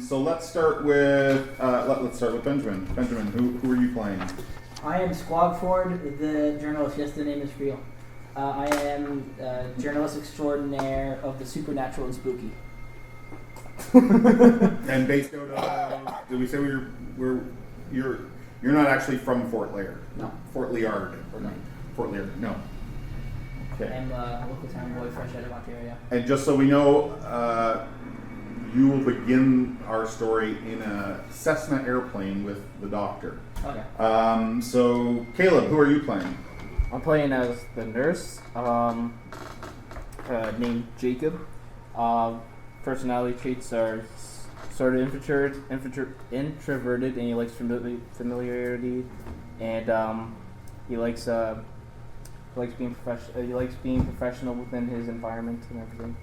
So let's start with Benjamin. Benjamin, who are you playing? I am Squogford, the journalist. Yes, the name is real. I am journalist extraordinaire of the supernatural and spooky. And based out of, did we say you're not actually from Fort Laird? No. Fort Liard. No. Fort Liard. No. Okay. I'm a local town boy, fresh out of Ontario. And just so we know, you will begin our story in a Cessna airplane with the doctor. Okay. So Caleb, who are you playing? I'm playing as the nurse, named Jacob. Personality traits are sort of introverted, and he likes familiarity, and he likes being professional within his environment and everything,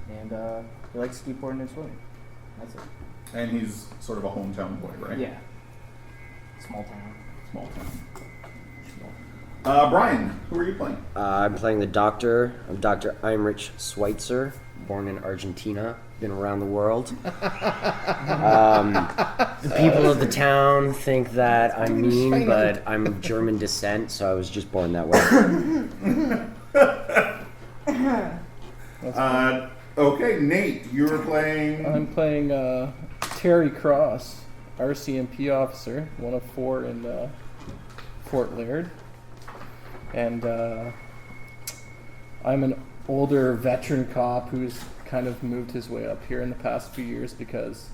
and he likes skateboarding and swimming. That's it. And he's sort of a hometown boy, right? Yeah. Small town. Brian, who are you playing? I'm playing the doctor. I'm Dr. Heinrich Schweitzer, born in Argentina, been around the world. The people of the town think that I'm mean, but I'm of German descent, so I was just born that way. Okay, Nate, you were playing... I'm playing Terry Cross, RCMP officer, one of 4 in Fort Laird. And I'm an older veteran cop who's kind of moved his way up here in the past few years because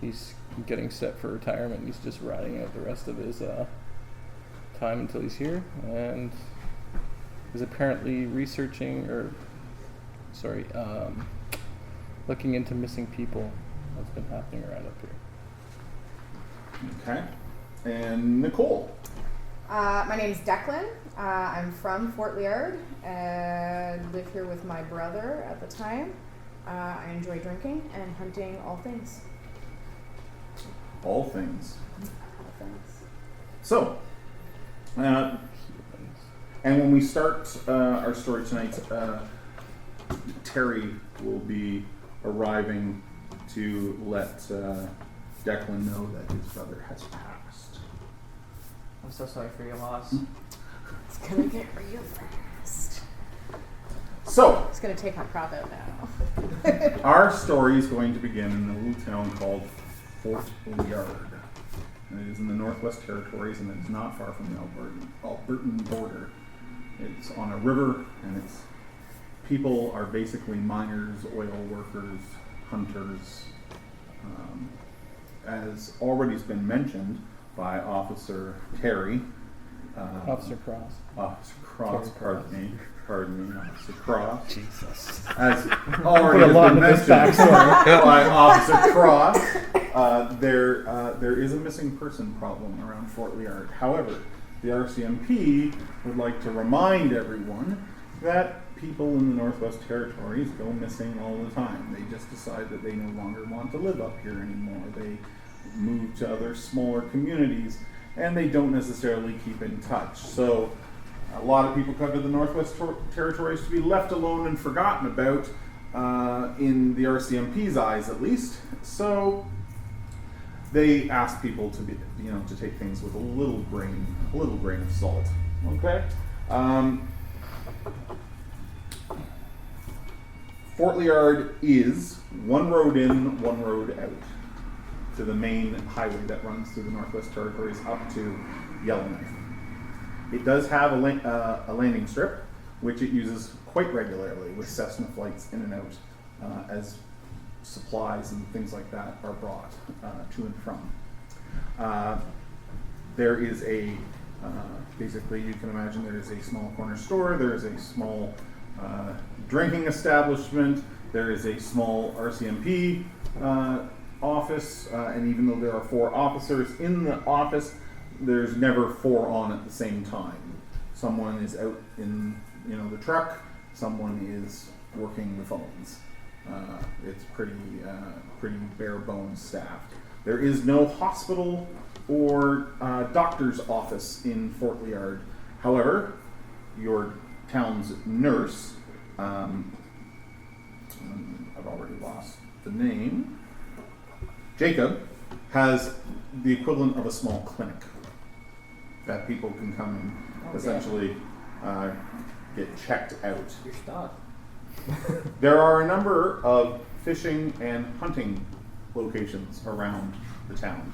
he's getting set for retirement. He's just riding out the rest of his time until he's here, and is apparently looking into missing people that's been happening around up here. Okay. And Nicole. My name's Declan. I'm from Fort Laird and live here with my brother at the time. I enjoy drinking and hunting all things. All things. All things. So, and when we start our story tonight, Terry will be arriving to let Declan know that his brother has passed. I'm so sorry for your loss. It's gonna get real fast. So, It's gonna take my prop out now. our story is going to begin in a little town called Fort Liard. And it is in the Northwest Territories, and it's not far from the Albertan border. It's on a river, and its people are basically miners, oil workers, hunters. As already has been mentioned by Officer Terry. Officer Cross. Officer Cross, pardon me, Officer Cross. Jesus. As already has been mentioned by Officer Cross, there is a missing person problem around Fort Liard. However, the RCMP would like to remind everyone that people in the Northwest Territories go missing all the time. They just decide that they no longer want to live up here anymore. They move to other smaller communities, and they don't necessarily keep in touch. So a lot of people come to the Northwest Territories to be left alone and forgotten about, in the RCMP's eyes at least. So they ask people to be, to take things with a little grain of salt. Okay. Fort Liard is one road in, one road out to the main highway that runs through the Northwest Territories up to Yellowknife. It does have a landing strip, which it uses quite regularly with Cessna flights in and out as supplies and things like that are brought to and from. There is basically you can imagine there is a small corner store, there is a small drinking establishment, there is a small RCMP office, and even though there are 4 officers in the office, there's never 4 on at the same time. Someone is out in the truck, someone is working the phones. It's pretty bare bones staffed. There is no hospital or doctor's office in Fort Liard. However, your town's nurse, I've already lost the name, Jacob has the equivalent of a small clinic that people can come and Okay. essentially get checked out. Your stock. There are a number of fishing and hunting locations around the town,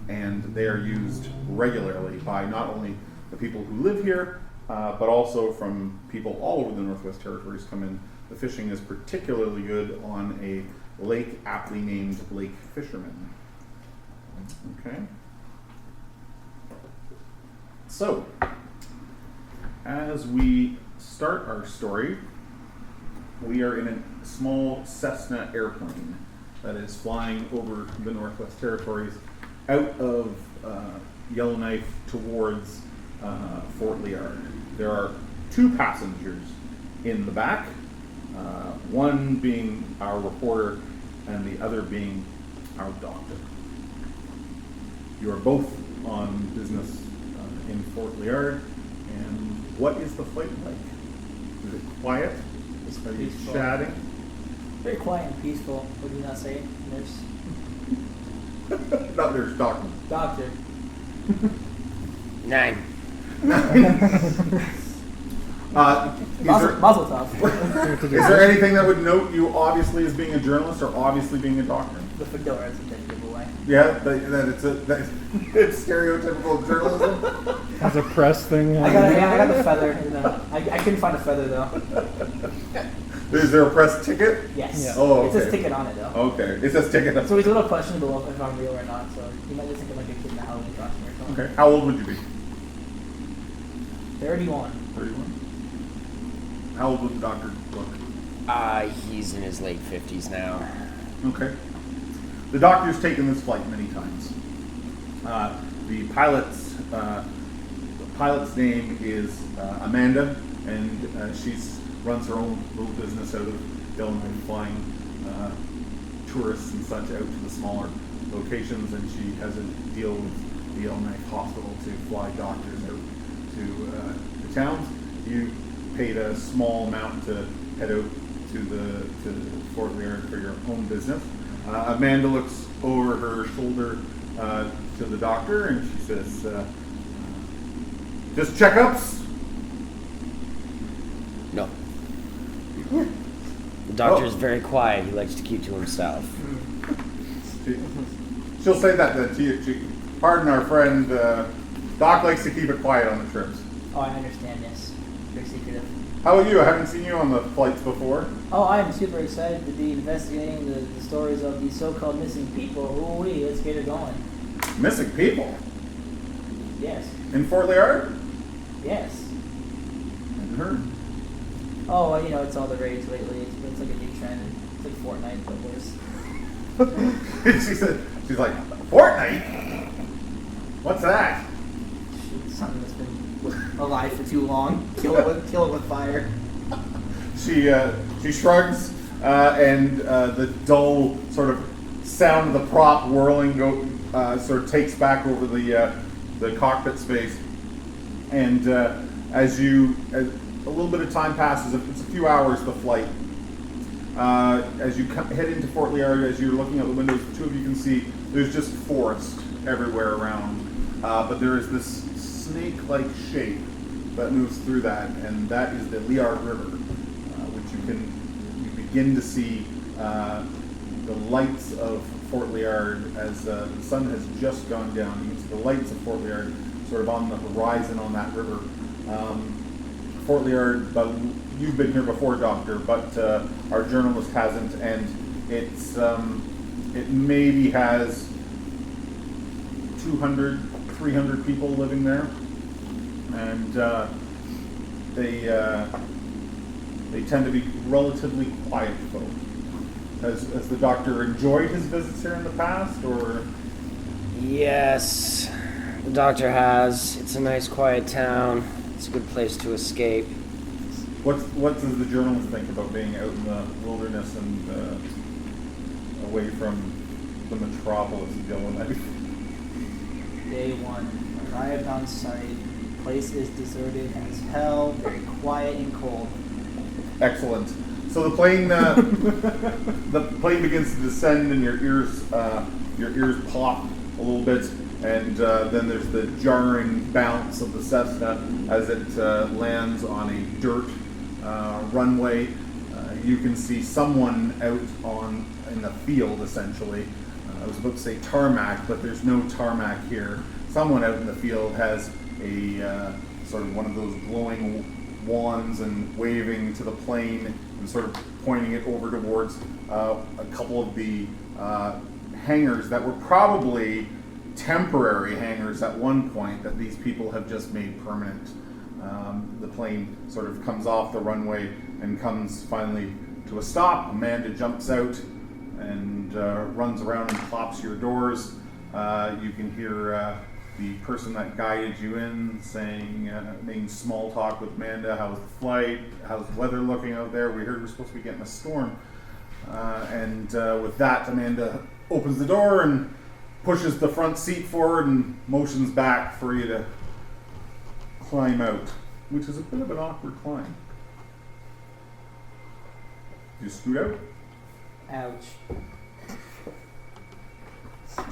and they are used regularly by not only the people who live here, but also from people all over the Northwest Territories come in. The fishing is particularly good on a lake aptly named Lake Fisherman. Okay. So, as we start our story, we are in a small Cessna airplane that is flying over the Northwest Territories out of Yellowknife towards Fort Liard. There are 2 passengers in the back, one being our reporter and the other being our doctor. You are both on business in Fort Liard, and what is the flight like? Is it quiet? Are you Peaceful. chatting? Very quiet and peaceful. Would you not say, nurse? No, there's doctor. Doctor. 9. Mazel tov. Is there anything that would note you obviously as being a journalist or obviously being a doctor? The fedora is a dead giveaway. Yeah, it's stereotypical journalism. Has a press thing. I got the feather. No, I couldn't find a feather though. Is there a press ticket? Yes. Yeah. Oh, It says okay. ticket on it though. Okay, it says ticket. So it's a little questionable if I'm real or not. So you might just think I'm like a kid in a Halloween costume or something. Okay, how old would you be? 31. 31. How old would the doctor look? He's in his late 50s now. Okay. The doctor's taken this flight many times. The pilot's name is Amanda, and she runs her own little business out of Yellowknife, flying tourists and such out to the smaller locations, and she has a deal with the Yellowknife Hospital to fly doctors out to the towns. You paid a small amount to head out to Fort Liard for your own business. Amanda looks over her shoulder to the doctor, and she says, "Just checkups." No. The doctor is very quiet. He likes to keep to himself. She'll say that to you. Pardon our friend. Doc likes to keep it quiet on the trips. Oh, I understand. Yes. Very secretive. How about you? I haven't seen you on the flights before. Oh, I am super excited to be investigating the stories of these so-called missing people. Ooh-wee, let's get it going. Missing people Yes. in Fort Liard? Yes. Hadn't heard. Oh, well, you know, it's all the rage lately. It's like a new trend. It's like Fortnite, but worse. She's like, Fortnite? What's that? Shoot, something that's been alive for too long. Kill it with fire. She shrugs, and the dull sort of sound of the prop whirling sort of takes back over the cockpit space. And as a little bit of time passes, it's a few hours, the flight. As you head into Fort Liard, as you're looking out the windows, the two of you can see there's just forest everywhere around. But there is this snake-like shape that moves through that, and that is the Liard River, which you begin to see the lights of Fort Liard as the sun has just gone down. You can see the lights of Fort Liard sort of on the horizon on that river. Fort Liard, but you've been here before, Doctor, but our journalist hasn't, and it maybe has 200, 300 people living there, and they tend to be relatively quiet folk. Has the doctor enjoyed his visits here in the past, or? Yes, the doctor has. It's a nice, quiet town. It's a good place to escape. What does the journalist think about being out in the wilderness and away from the metropolis of Yellowknife? Day one. Arrived on site. Place is deserted as hell. Very quiet and cold. Excellent. So the plane begins to descend, and your ears pop a little bit, and then there's the jarring bounce of the Cessna as it lands on a dirt runway. You can see someone out in the field, essentially. I was about to say tarmac, but there's no tarmac here. Someone out in the field has a sort of one of those glowing wands and waving to the plane and sort of pointing it over towards a couple of the hangars that were probably temporary hangars at one point that these people have just made permanent. The plane sort of comes off the runway and comes finally to a stop. Amanda jumps out and runs around and claps your doors. You can hear the person that guided you in saying, making small talk with Amanda. How's the flight? How's the weather looking out there? We heard we're supposed to be getting a storm. And with that, Amanda opens the door and pushes the front seat forward and motions back for you to climb out, which is a bit of an awkward climb. You scoot out. Ouch.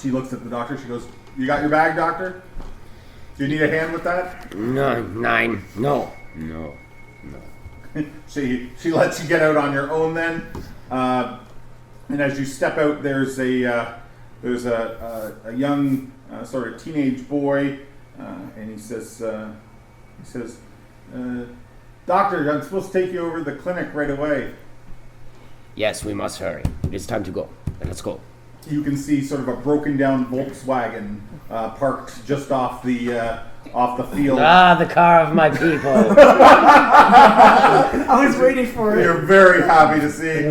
She looks at the doctor. She goes, "You got your bag, doctor? Do you need a hand with that?" No. She lets you get out on your own then, and as you step out, there's a young sort of teenage boy, and he says, "Doctor, I'm supposed to take you over to the clinic right away." Yes, we must hurry. It's time to go. Let's go. You can see sort of a broken down Volkswagen parked just off the field. Ah, the car of my people. I was waiting for it. You're very happy to see.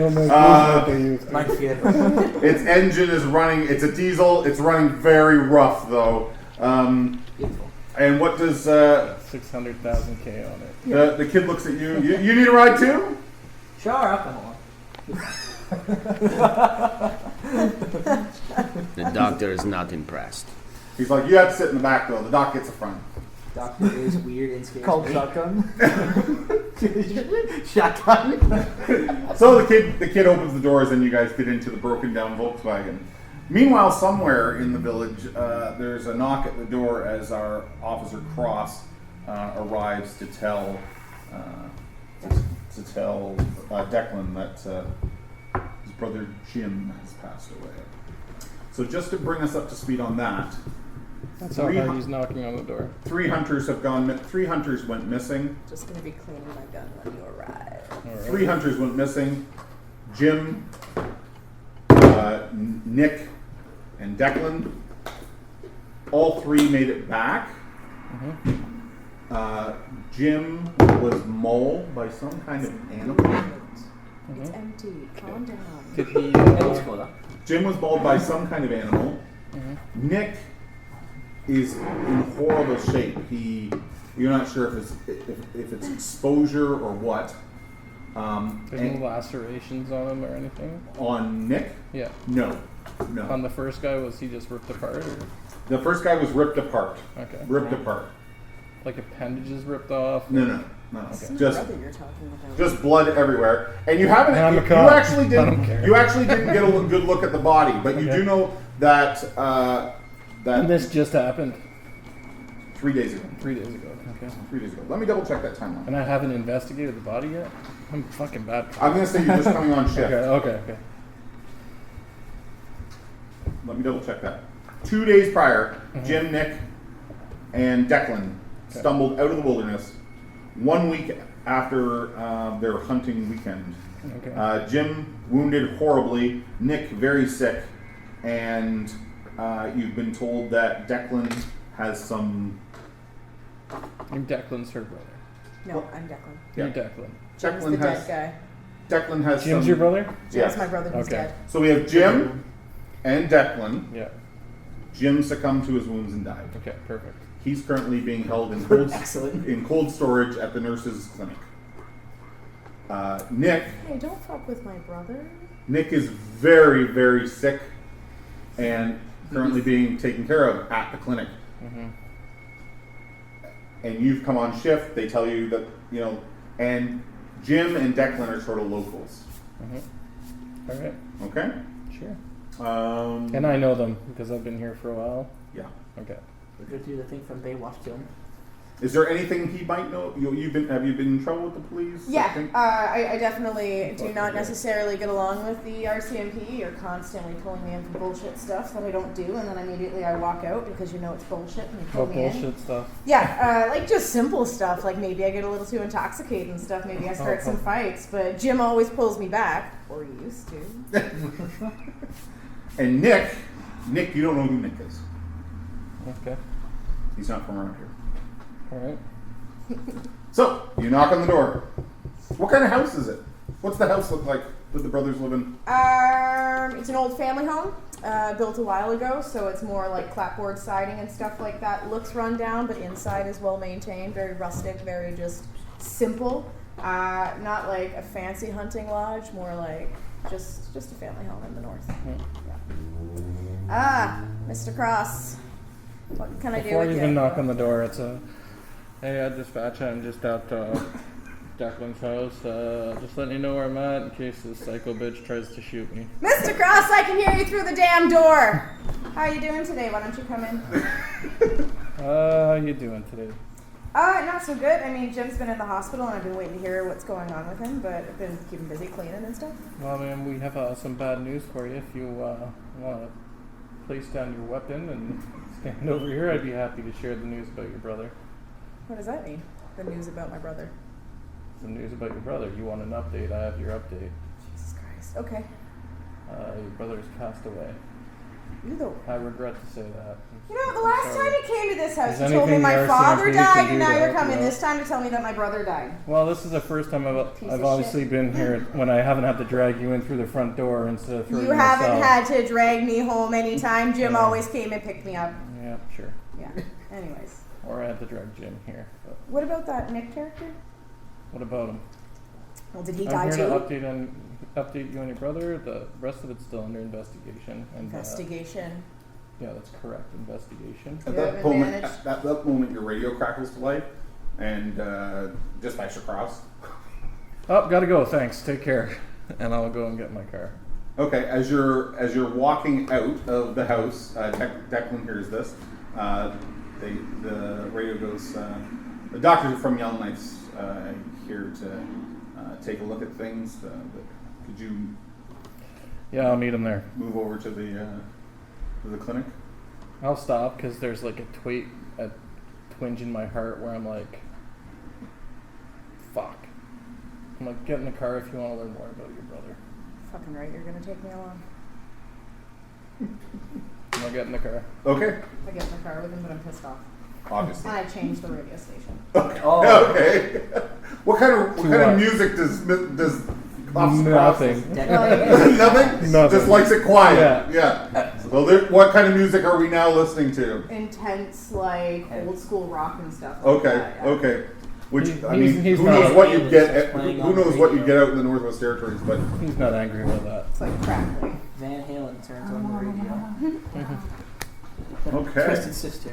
My kid. Its engine is running. It's a diesel. It's running very rough though. Beautiful. And what does 600,000 K on it. the kid looks at you? You need a ride too? Sure, alcohol. The doctor is not impressed. He's like, you have to sit in the back though. The doc gets the front. Doctor is weird and scary. Called shotgun. Shotgun. So the kid opens the doors and you guys get into the broken down Volkswagen. Meanwhile, somewhere in the village, there's a knock at the door as our Officer Cross arrives to tell Declan that his brother Jim has passed away. So just to bring us up to speed on that, That's how hard he's knocking on the door. 3 hunters have gone. 3 hunters went missing. Just gonna be cleaning my gun when you arrive. All right. 3 hunters went missing. Jim, Nick, and Declan. All 3 made it back. Jim was mauled by some kind of animal. It's empty. Calm down. Did he? Jim was mauled by some kind of animal. Nick is in horrible shape. You're not sure if it's exposure or what. There's no lacerations on him or anything? On Nick? Yeah. No. On the first guy, was he just ripped apart? Or? The first guy was ripped apart. Okay. Ripped apart. Like appendages ripped off? No. Okay. Just Brother you're talking about. just blood everywhere. And you haven't. I'm a You cop. actually I don't didn't. care. You actually didn't get a good look at the body, but you Okay. do know that And this just happened 3 days ago. 3 days ago. Okay. 3 days ago. Let me double check that timeline. And I haven't investigated the body yet? I'm fucking bad. I'm gonna say you're just coming on shift. Okay. Let me double check that. 2 days prior, Jim, Nick, and Declan stumbled out of the wilderness 1 week after their hunting weekend. Okay. Jim wounded horribly, Nick very sick, and you've been told that Declan has some. And Declan's her brother. No, I'm Declan. You're Yeah. Declan. Jim's Declan the has. dead Declan has Jim's some. your brother? guy. Jim's Yeah. my brother who's Okay. dead. So we have Jim and Declan. Yeah. Jim succumbed to his wounds and died. Okay, perfect. He's currently being held in cold storage at the nurse's clinic. Nick Hey, don't fuck with my brother. Nick is very, very sick and currently being taken care of at the clinic. And you've come on shift. They tell you that, and Jim and Declan are sort of locals. All right. Okay. Sure. Um, And I know them because I've been here for a while. yeah. Okay. Go do the thing from Baywatch to him. Is there anything he might know? Have you been in trouble with the police? Yeah, think? I definitely do not necessarily get along with the RCMP. You're constantly pulling me in for bullshit stuff that I don't do, and then immediately I walk out because you know it's bullshit and you pull What me in. bullshit stuff? Yeah, like just simple stuff, like maybe I get a little too intoxicated and stuff, maybe I start some fights, but Jim always pulls me back, or he used to. And Nick, you don't know who Nick is. Okay. He's not from around here. All right. So, you knock on the door. What kind of house is it? What's the house look like that the brothers live in? It's an old family home, built a while ago, so it's more like clapboard siding and stuff like that. Looks run down, but inside is well maintained, very rustic, very just simple. Not like a fancy hunting lodge, more like just a family home in the north. Yeah. Mr. Cross, what can I do Before with you you? even knock on the door, it's hey, dispatch, I'm just at Declan's house. Just letting you know where I'm at in case this psycho bitch tries to shoot me. Mr. Cross, I can hear you through the damn door. How are you doing today? Why don't you come in? How you doing today? Not so good. I mean, Jim's been at the hospital, and I've been waiting to hear what's going on with him, but I've been keeping busy cleaning and stuff. Well, man, we have some bad news for you. If you want to place down your weapon and stand over here, I'd be happy to share the news about your brother. What does that mean? The news about my brother. Some news about your brother. You want an update? I have your update. Jesus Christ. Okay. Your brother's passed away. You though. I regret to say that. You know, the last time you came to this house, Is you told me anything my the father RCMP died, can and do now to you're help coming you out? this time to tell me that my brother died. Well, this is the first time Piece I've of obviously shit. been here when I haven't had to drag you in through the front door instead of through You haven't myself. had to drag me home anytime. Jim Yeah. always came and picked me up. Yeah, sure. Yeah. Anyways. Or I had to drag Jim here. But What about that Nick character? what about him? Well, did he I'm die here too? to update you on your brother. The rest of it's still under investigation. And, Investigation. yeah, that's correct. Investigation. At You that haven't moment, managed- at that moment, your radio crackles to life, and dispatch across. Oh, gotta go. Thanks. Take care. And I'll go and get my car. Okay, as you're walking out of the house, Declan hears this. The radio goes. The doctors from Yellowknife's here to take a look at things. Could you Yeah, I'll meet him there. move over to the clinic? I'll stop because there's like a twinge in my heart where I'm like, fuck. I'm like, get in the car if you want to learn more about your brother. Fucking right, you're gonna take me along. I'll get in the car. Okay, I get in the car with him, but I'm pissed off. obviously. And I changed the radio station. Oh, Okay. What kind of what? music does Nothing. definitely. Nothing? Nothing. Just likes it quiet. Yeah. Well, what kind of music are we now listening to? Intense, like old school rock and stuff. Like Okay. that, yeah. Okay. Which I He's- mean, he's who not- knows what you Aliens get? are playing Who on knows the what you radio. get out in the Northwest Territories? But He's not angry about that. It's like crackly. Van Halen turns on the radio. okay. Twisted Sister.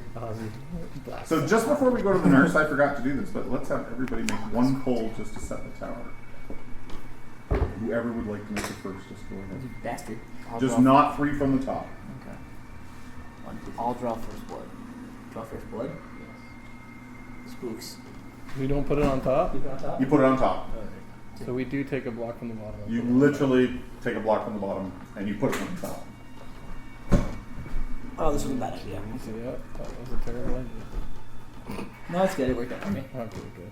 So just before we go to the nurse, I forgot to do this, but let's have everybody make one poll just to set the tower. Whoever would like to make it first, just go ahead. You bastard. Just not 3 from the top. Okay. I'll draw first blood. Draw first blood? Yes. Spooks. We don't put it on top, Keep it on top? You put it on top. so we do take a block from the bottom. You literally take a block from the bottom and you put it on the top. Oh, this was a bad idea. See, yeah, that was a terrible idea. No, it's good. It worked out for me. Okay, good.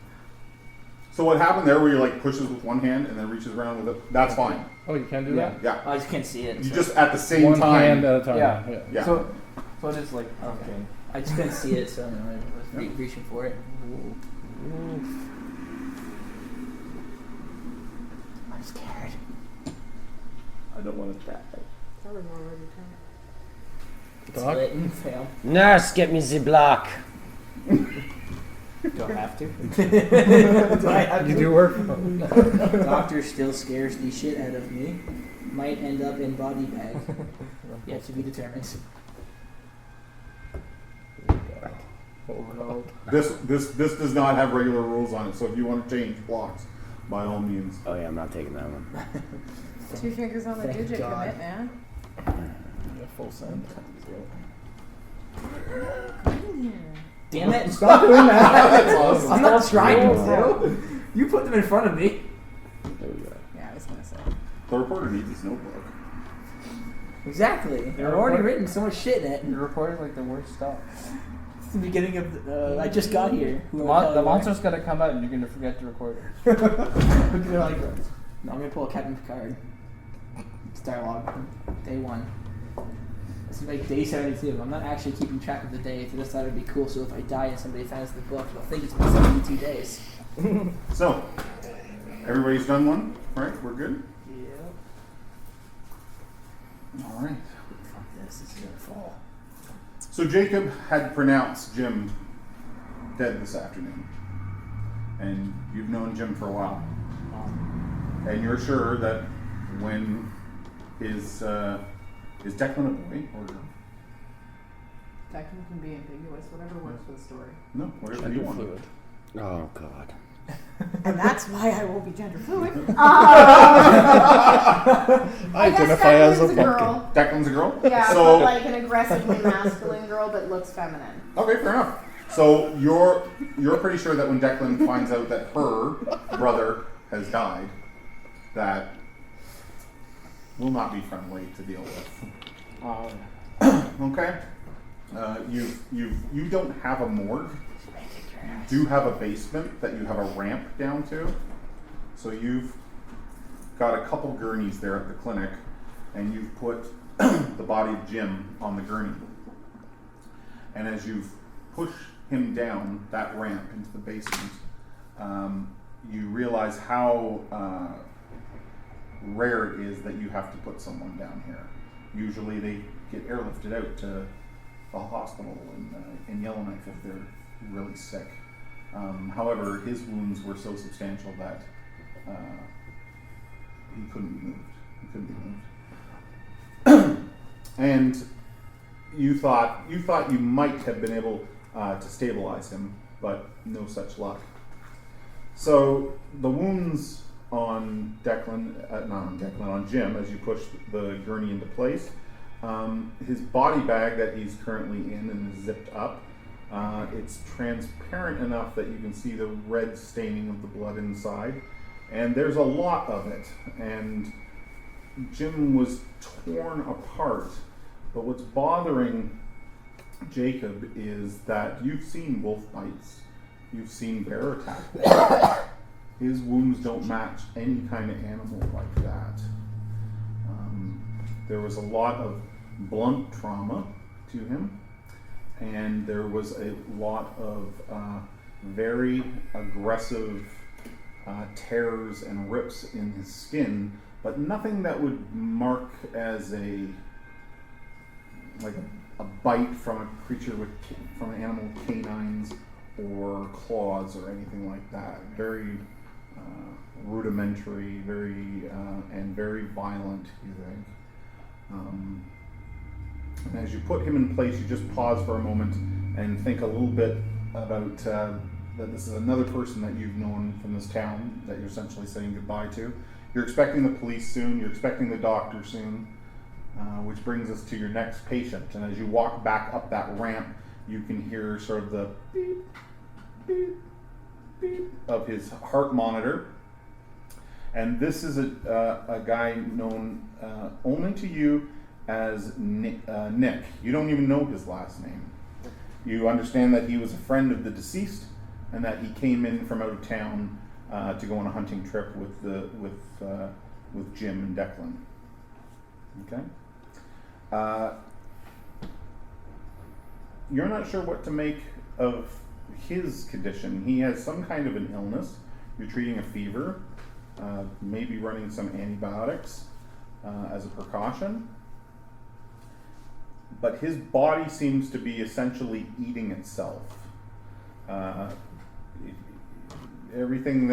So what happened there, where you like pushes with one hand and then reaches around with it? That's fine. Oh, you can do Yeah. that? Yeah. I just can't see it. You so- just at the same One time. hand at a time. Yeah. Yeah. So it is like Okay. I just couldn't see it, so I was reaching for it. I'm scared. I don't want to die. That was already turned. Doc? Split and fail. Nurse, get me the block. Do I have to? Do I have You to? do work from home. Doctor still scares the shit out of me. Might end up in body bag. Yet to be determined. Oh, no. This does not have regular rules on it. So if you want to change blocks, by all means. Oh yeah, I'm not taking that one. 2 fingers on the Thank digit God. commit, man. Yeah, full send. Damn it! Stop doing that. That's awesome. I'm not trying Oh. to. You put them in front of me. There we go. Yeah, I was gonna say. The reporter needs his notebook. Exactly. I've already written so much shit in it. You're recording like the worst stuff. It's the beginning of the, I just got here. The monster's gonna come out and you're gonna forget to record it. Look at it like this. No, I'm gonna pull a Captain Picard. It's dialogue. Day 1. This is like day 72. I'm not actually keeping track of the days. I just thought it'd be cool so if I die and somebody finds the book, they'll think it's been 72 days. So, everybody's done one, right? We're good? Yeah. All right. Fuck this. It's gonna fall. So Jacob had pronounced Jim dead this afternoon. And you've known Jim for a while. And you're sure that when is Declan a boy or girl? Declan can be ambiguous, whatever works for the story. No, whatever you Gender want. fluid. Oh god. And that's why I won't be gender fluid. I identify as a Declan's pumpkin. girl. Declan's a girl? Yeah, So, but like an aggressively masculine girl, but looks feminine. okay, fair enough. So you're pretty sure that when Declan finds out that her brother has died, that will not be friendly to deal with. Okay. You don't have a morgue. You do have a basement that you have a ramp down to. So you've got a couple gurneys there at the clinic, and you've put the body of Jim on the gurney. And as you've pushed him down that ramp into the basement, you realize how rare it is that you have to put someone down here. Usually they get airlifted out to the hospital in Yellowknife if they're really sick. However, his wounds were so substantial that he couldn't be moved. He couldn't be moved. And you thought you might have been able to stabilize him, but no such luck. So the wounds on on Jim, as you push the gurney into place, his body bag that he's currently in and is zipped up, it's transparent enough that you can see the red staining of the blood inside, and there's a lot of it, and Jim was torn apart. But what's bothering Jacob is that you've seen wolf bites, you've seen bear attacks. His wounds don't match any kind of animal like that. There was a lot of blunt trauma to him, and there was a lot of very aggressive tears and rips in his skin, but nothing that would mark as a bite from a creature from an animal with canines or claws or anything like that. Very rudimentary, and very violent, you think. And as you put him in place, you just pause for a moment and think a little bit about that this is another person that you've known from this town that you're essentially saying goodbye to. You're expecting the police soon, you're expecting the doctor soon, which brings us to your next patient. And as you walk back up that ramp, you can hear sort of the beep, beep, beep of his heart monitor. And this is a guy known only to you as Nick. You don't even know his last name. You understand that he was a friend of the deceased, and that he came in from out of town to go on a hunting trip with Jim and Declan. Okay. You're not sure what to make of his condition. He has some kind of an illness. You're treating a fever, maybe running some antibiotics as a precaution. But his body seems to be essentially eating itself. Everything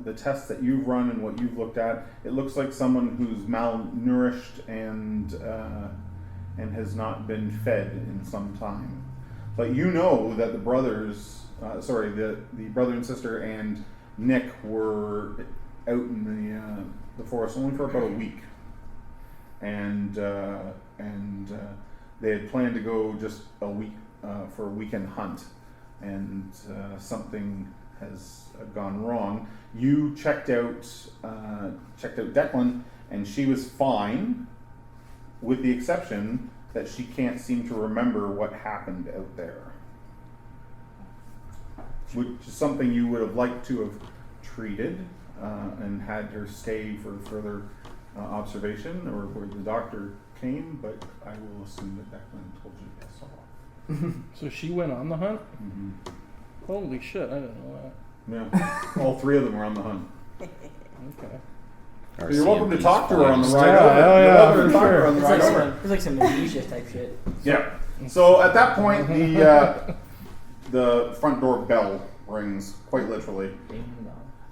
the tests that you've run and what you've looked at, it looks like someone who's malnourished and has not been fed in some time. But you know that the brothers the brother and sister and Nick were out in the forest only for about a week, and they had planned to go just a week for a weekend hunt, and something has gone wrong. You checked out Declan, and she was fine, with the exception that she can't seem to remember what happened out there, which is something you would have liked to have treated and had her stay for further observation, or where the doctor came, but I will assume that Declan told you yes all. So she went on the hunt? Mm-hmm. Holy shit, I didn't know that. Yeah, all three of them were on the hunt. Okay. So you're welcome to talk to her on the fine. ride Yeah, over. oh, You're yeah, welcome to for talk to her sure. on the It's ride like, over. it's like some amnesia type shit. Yeah. So at that point, the front door bell rings, quite literally,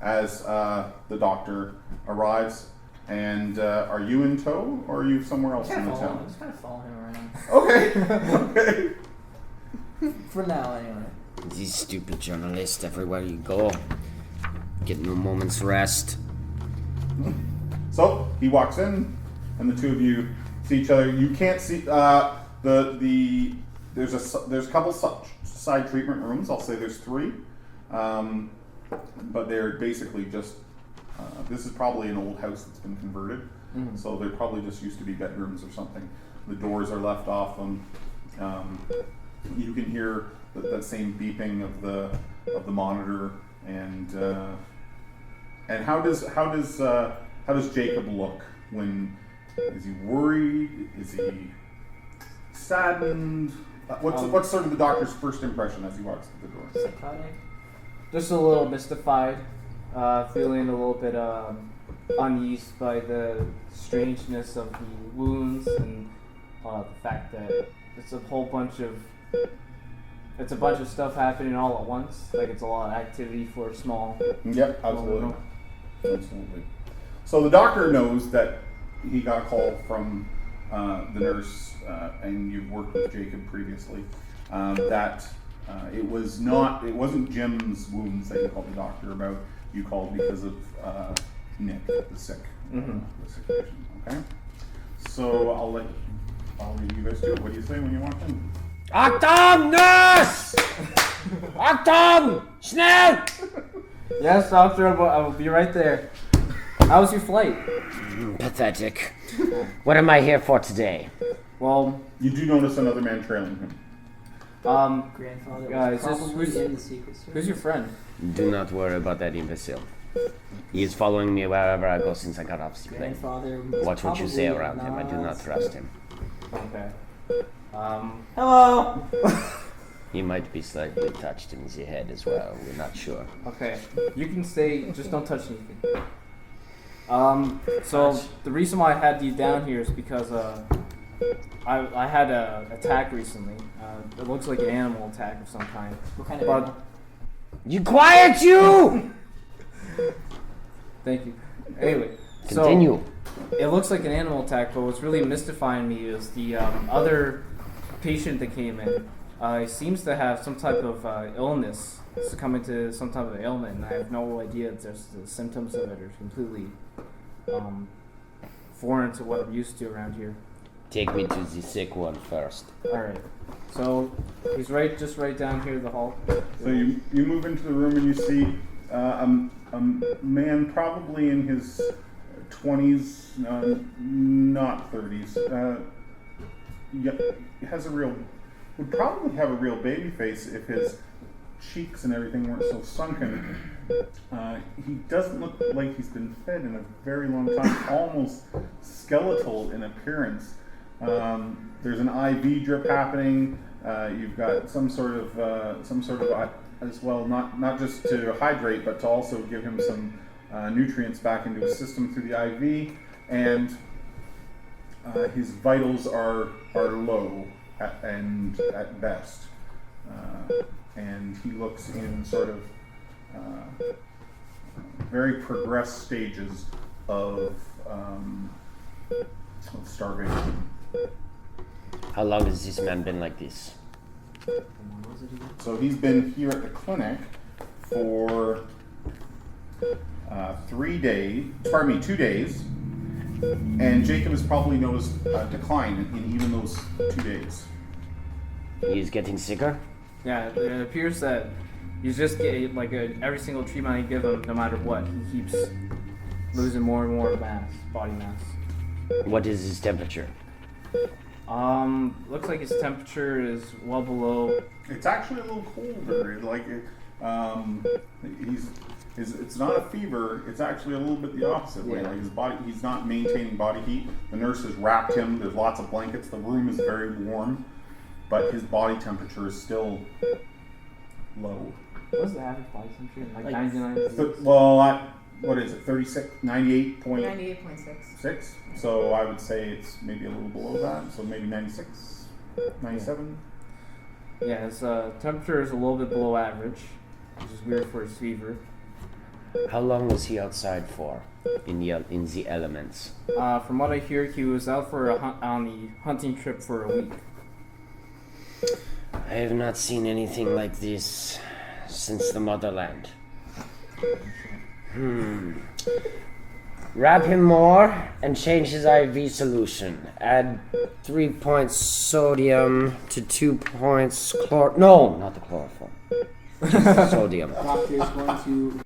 as the doctor arrives. And are you in tow, or are you somewhere else in the town? I'm just kind of following him around. Okay. Okay. For now, anyway. These stupid journalists everywhere you go. Get no moment's rest. So he walks in, and the two of you see each other. You can't see there's a couple side treatment rooms. I'll say there's 3, but they're basically just. This is probably an old house that's been converted, so they're probably just used to be bedrooms or something. The doors are left off them. You can hear that same beeping of the monitor, and how does Jacob look? Is he worried? Is he saddened? What's sort of the doctor's first impression as he walks through the door? Psychotic. Just a little mystified, feeling a little bit uneased by the strangeness of the wounds and the fact that it's a bunch of stuff happening all at once. Like, it's a lot of activity for a small. Yep, absolutely. Absolutely. So the doctor knows that he got a call from the nurse, and you've worked with Jacob previously, that it wasn't Jim's wounds that you called the doctor about. You called because of Nick, the sick patient. Okay. So I'll leave you guys do it. What do you say when you walk in? Achtung, Nurse! Achtung! Schnell! Yes, doctor, I will be right there. How was your flight? Pathetic. What am I here for today? Well, You do notice another man trailing him. Grandfather Guys, was probably who's- in the secret service. who's your friend? Do not worry about that imbecile. He is following me wherever I go since I got off the plane. Grandfather was Watch what you say probably around him. I do not trust him. Okay. Hello. He might be slightly touched in the head as well. We're not sure. Okay. You can say, just don't touch anything. So the reason why I had you down here is because I had an attack recently. It looks like an animal attack of some kind. What kind of But animal? You quiet, you! thank you. Anyway, Continue. so it looks like an animal attack, but what's really mystifying me is the other patient that came in. He seems to have some type of illness, succumbing to some type of ailment, and I have no idea if there's the symptoms of it are completely foreign to what I'm used to around here. Take me to the sick one first. All right. So he's just right down here in the hall. So you move into the room and you see a man probably in his 20s, not 30s. Would probably have a real baby face if his cheeks and everything weren't so sunken. He doesn't look like he's been fed in a very long time, almost skeletal in appearance. There's an IV drip happening. You've got some sort of as well, not just to hydrate, but to also give him some nutrients back into his system through the IV. And his vitals are low at best, and he looks in sort of very progressed stages of starvation. How long has this man been like this? So he's been here at the clinic for 2 days, and Jacob has probably noticed a decline in even those 2 days. He's getting sicker. Yeah, it appears that he's just getting, like, every single treatment I give him, no matter what, he keeps losing more and more body mass. What is his temperature? Looks like his temperature is well below. It's actually a little colder. It's not a fever. It's actually a little bit the opposite way. Yeah. Like his body, he's not maintaining body heat. The nurse has wrapped him. There's lots of blankets. The room is very warm, but his body temperature is still low. What's the average body temperature? Like Like 99? What is it? 36, 98.6. 98.6. So I would say it's maybe a little below that. So maybe 96, 97. Yeah, his temperature is a little bit below average, which is weird for his fever. How long was he outside for in the elements? From what I hear, he was out for on the hunting trip for a week. I have not seen anything like this since the motherland. Wrap him more and change his IV solution. Add 3 points sodium to 2 points No, not the chloroform. Just sodium. Doctor is going to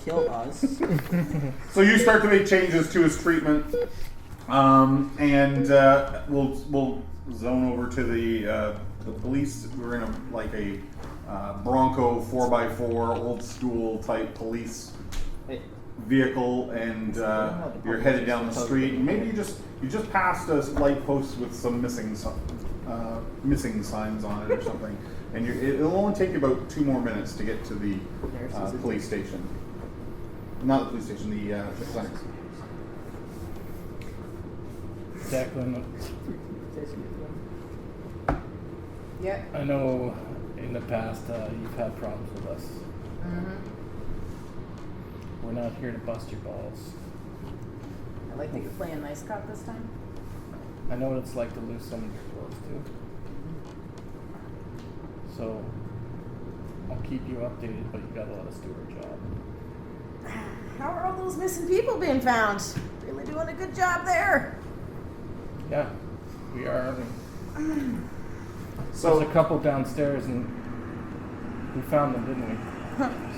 kill us. So you start to make changes to his treatment, and we'll zone over to the police. We're in a Bronco 4x4 old school type police vehicle, and you're headed down the street. Maybe you just passed a light post with some missing signs on it or something, and it'll only take you about 2 more minutes to get to the police station. Not the police station, the clinic. Declan, Yep. I know in the past you've had problems with us. We're not here to bust your balls. I like that you're playing nice cop this time. I know what it's like to lose someone you're close to. So, I'll keep you updated, but you gotta let us do our job. How are all those missing people being found? Really doing a good job there. Yeah, we are. So There's a couple downstairs, and we found them, didn't we?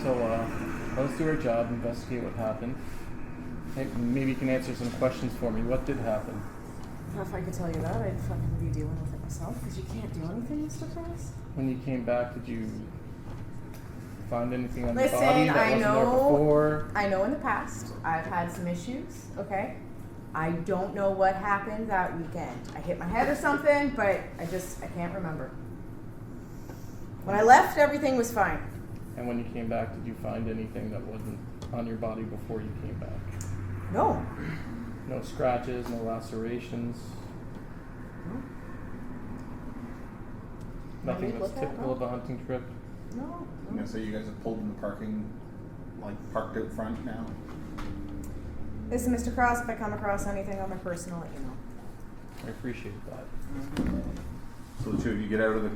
So, let's do our job, investigate what happened. Hey, maybe you can answer some questions for me. What did happen? If I could tell you that, I'd fucking be dealing with it myself, because you can't do anything, Mr. Price. When you came back, did you find anything on the Listen, body that wasn't there before? I know in the past I've had some issues, okay? I don't know what happened that weekend. I hit my head or something, but I can't remember. When I left, everything was fine. And when you came back, did you find anything that wasn't on your body before you came back? No. No scratches, no lacerations? Nothing Maybe that's look at, typical no. of a hunting trip? No. so you guys have pulled in the parking, parked out front now. Listen, Mr. Cross, if I come across anything on my person, I'll let you know. I appreciate that. So the two of you get out of the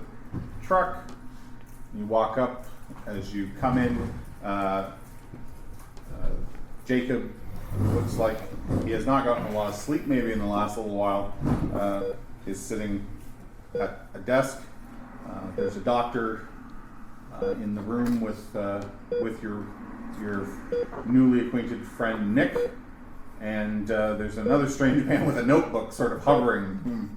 truck, you walk up. As you come in, Jacob looks like he has not gotten a lot of sleep, maybe in the last little while, is sitting at a desk. There's a doctor in the room with your newly acquainted friend Nick, and there's another strange man with a notebook sort of hovering.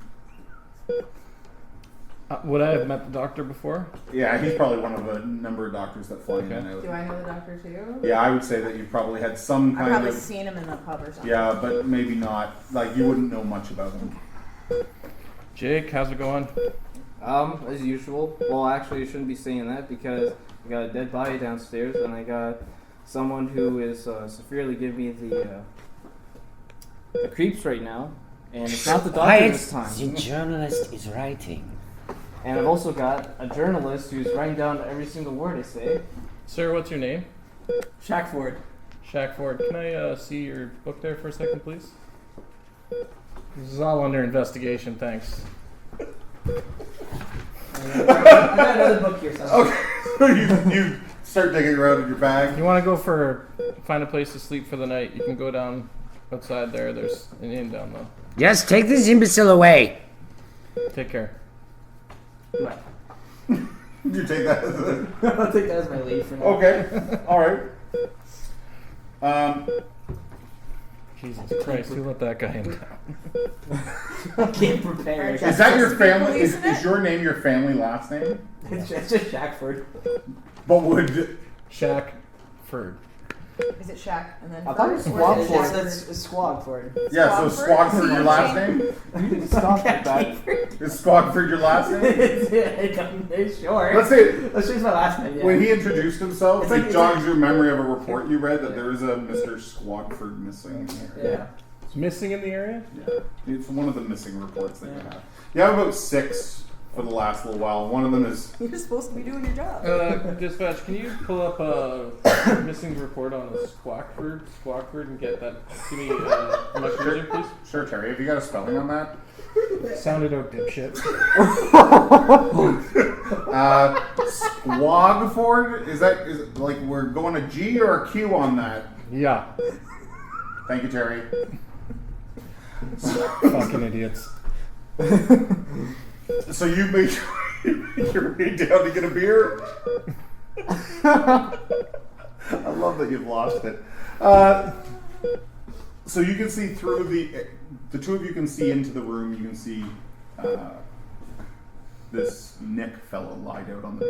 Would I have met the doctor before? Yeah, he's probably one of a number of doctors that fly in and out. Do I know the doctor too? Yeah, I would say that you probably had some I've kind probably of... seen him in the pub or something. Yeah, but maybe not. You wouldn't know much about him. Jake, how's it going? As usual. Well, actually, I shouldn't be saying that because I got a dead body downstairs, and I got someone who is severely giving me the creeps right now, and it's not the doctor this time. The journalist is writing. And I've also got a journalist who's writing down every single word I say. Sir, what's your name? Shackford. Shackford. Can I see your book there for a second, please? This is all under investigation, thanks. I got another book here somewhere. Okay. you start digging around in your bag. You want to find a place to sleep for the night? You can go down outside there. There's an inn down there. Yes, take this imbecile away. Take care. What? You take that as a... I'll take that as my lead for now. Okay. All right. Jesus Christ, who let that guy in town? I can't prepare. Is that your family? Policing Is it? your name your family last name? It's just Shackford. But would... Shackford. Is it Shack and then? I thought it was Ford? Or is it Squawford. Shackford? It's Squawford. Yeah, so Squawford your last name? Squawford. Is Squawford your last name? It's short. Let's say... Let's choose my last name. Yeah. When he introduced himself, It's it like- jogs your memory of a report you read that there is a Mr. Squawford missing here. Yeah. It's missing in the area? Yeah. It's one of the missing reports that you Yeah. have. You have about 6 for the last little while. One of them is... You're supposed to be doing your job. Dispatch, can you pull up a missing report on a Squawford and get that to me on my cruiser, please? Sure, Terry. Have you got a spelling on that? Sounded out, dipshit. Squawford? Is it like we're going a G or a Q on that? Yeah. Thank you, Terry. Fucking idiots. So you make your way down to get a beer? I love that you've lost it. So you can see through the two of you can see into the room. You can see this Nick fellow lied out on the